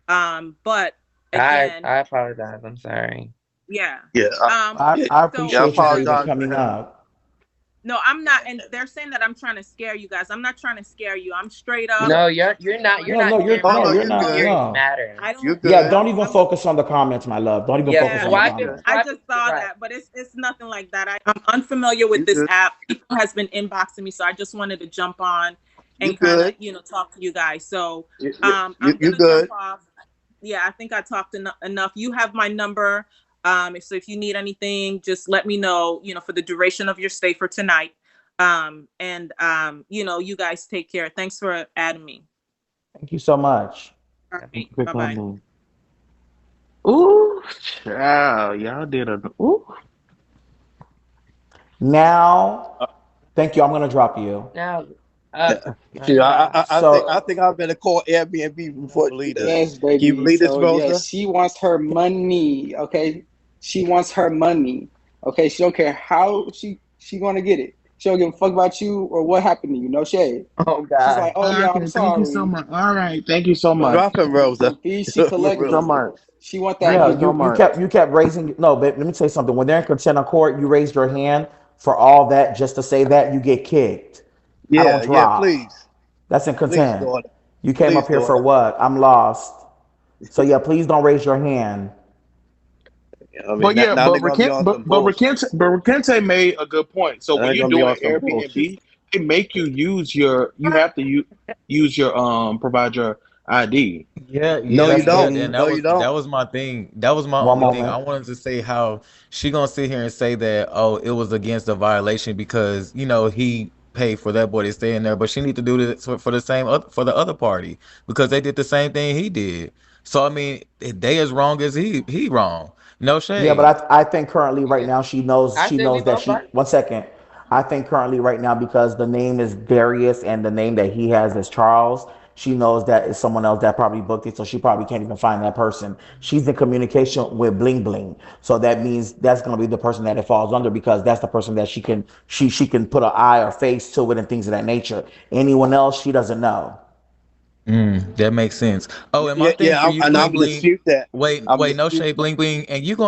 E: But
A: I
E: again,
A: I apologize. I'm sorry.
E: yeah.
D: yeah,
E: Um,
B: I
E: so
D: yeah. I
B: appreciate you for even
D: apologize for
B: coming
D: him.
B: up.
E: No, I'm not. And they're saying that I'm trying to scare you guys. I'm not trying to scare you. I'm straight up.
A: No, you're not. You're
B: No,
A: not
B: no,
A: scaring
B: you're
A: me.
D: Oh
B: no,
D: no,
A: It's
B: you're
D: you
A: just
B: not.
D: good.
A: serious
B: No.
A: matter.
E: I
D: You
E: don't.
B: Yeah,
D: good.
B: don't even
E: I'm.
B: focus on the comments, my love. Don't even
E: Yeah.
B: focus
A: Yeah,
B: on the
E: I
A: swipe
E: just.
A: it,
B: comments.
E: I
A: swipe it
E: just
A: to the
E: saw
A: right.
E: that, but it's nothing like that. I'm unfamiliar with
D: You
E: this
D: good.
E: app. People has been inboxing me, so I just wanted to jump on
D: You
E: and kind of
D: good.
E: talk to you guys. So
D: You
E: I'm
D: you
E: gonna jump
D: good.
E: off. Yeah, I think I talked enough. You have my number. If you need anything, just let me know. For the duration of your stay for tonight. And you guys take care. Thanks for adding me.
B: Thank you so much.
E: All
C: Thank
E: right.
C: you for
E: Bye bye.
C: coming. Ooh, child, y'all did a. Ooh.
B: Now, thank you. I'm gonna drop you.
A: Now,
D: Yeah. Shoot,
A: goodbye.
B: So,
D: I think I've been to call Airbnb before. Believe this.
F: Yes,
D: Can you
F: baby.
D: believe this,
F: So yeah,
D: Rosa?
F: she wants her money. Okay, she wants her money. Okay, she don't care how she gonna get it. She don't give a fuck about you or what happened to you. No shade.
A: Oh
F: She's like,
A: God.
F: oh yeah, I'm
C: Okay, thank you so
F: sorry,
C: much. All right, thank you so
F: but
C: much.
D: Drop him, Rosa.
F: the fees she
C: Thank you so
F: collecting,
D: Rosa.
C: much.
F: she want that
C: Thank
B: yeah,
C: you
F: money.
C: so
B: you
C: much.
B: kept raising. No, but let me tell you something. When they're in contempt of court, you raised your hand for all that just to say that you get kicked. I don't
D: Yeah, yeah.
B: drop.
D: Please,
B: That's in
D: please,
B: contempt.
D: daughter.
B: You came up
D: Please,
B: here for
D: daughter.
B: what? I'm lost. So yeah, please don't raise your hand.
D: I mean,
C: But yeah,
D: now they're gonna be on some bullshit.
C: But Rekente made a good point. So
D: Now
C: when
D: they're
C: you're
D: gonna be
C: doing
D: on some bullshit.
C: Airbnb, they make you you have to use your provide your ID.
G: Yeah,
D: No,
G: yeah,
D: you
B: That's
G: yeah.
D: don't.
G: And
B: Bling.
G: that
D: No, you
G: was that
D: don't.
G: was my thing. That was my
B: One
G: only thing. I
B: moment.
G: wanted to say how she gonna sit here and say that, oh, it was against the violation because he paid for that boy to stay in there, but she need to do this for the same for the other party because they did the same thing he did. So I mean, they as wrong as he wrong. No
B: Yeah,
G: shade.
B: but I think currently right
A: Yeah.
B: now she knows
A: I said we
B: that
A: both
B: she
A: right.
B: 1 second. I think currently right now because the name is Darius and the name that he has is Charles, she knows that it's someone else that probably booked it, so she probably can't even find that person. She's in communication with Bling Bling. So that means that's gonna be the person that it falls under because that's the person that she can put an eye or face to it and things of that nature. Anyone else she doesn't know.
G: That makes sense. Oh, and my
D: Yeah,
G: thing
D: yeah.
G: for you,
D: And I'm
G: Bling
D: gonna
G: Bling.
D: dispute that.
G: Wait,
D: I'm gonna
G: wait, no
D: dispute
G: shade,
D: that.
G: Bling Bling, and you gonna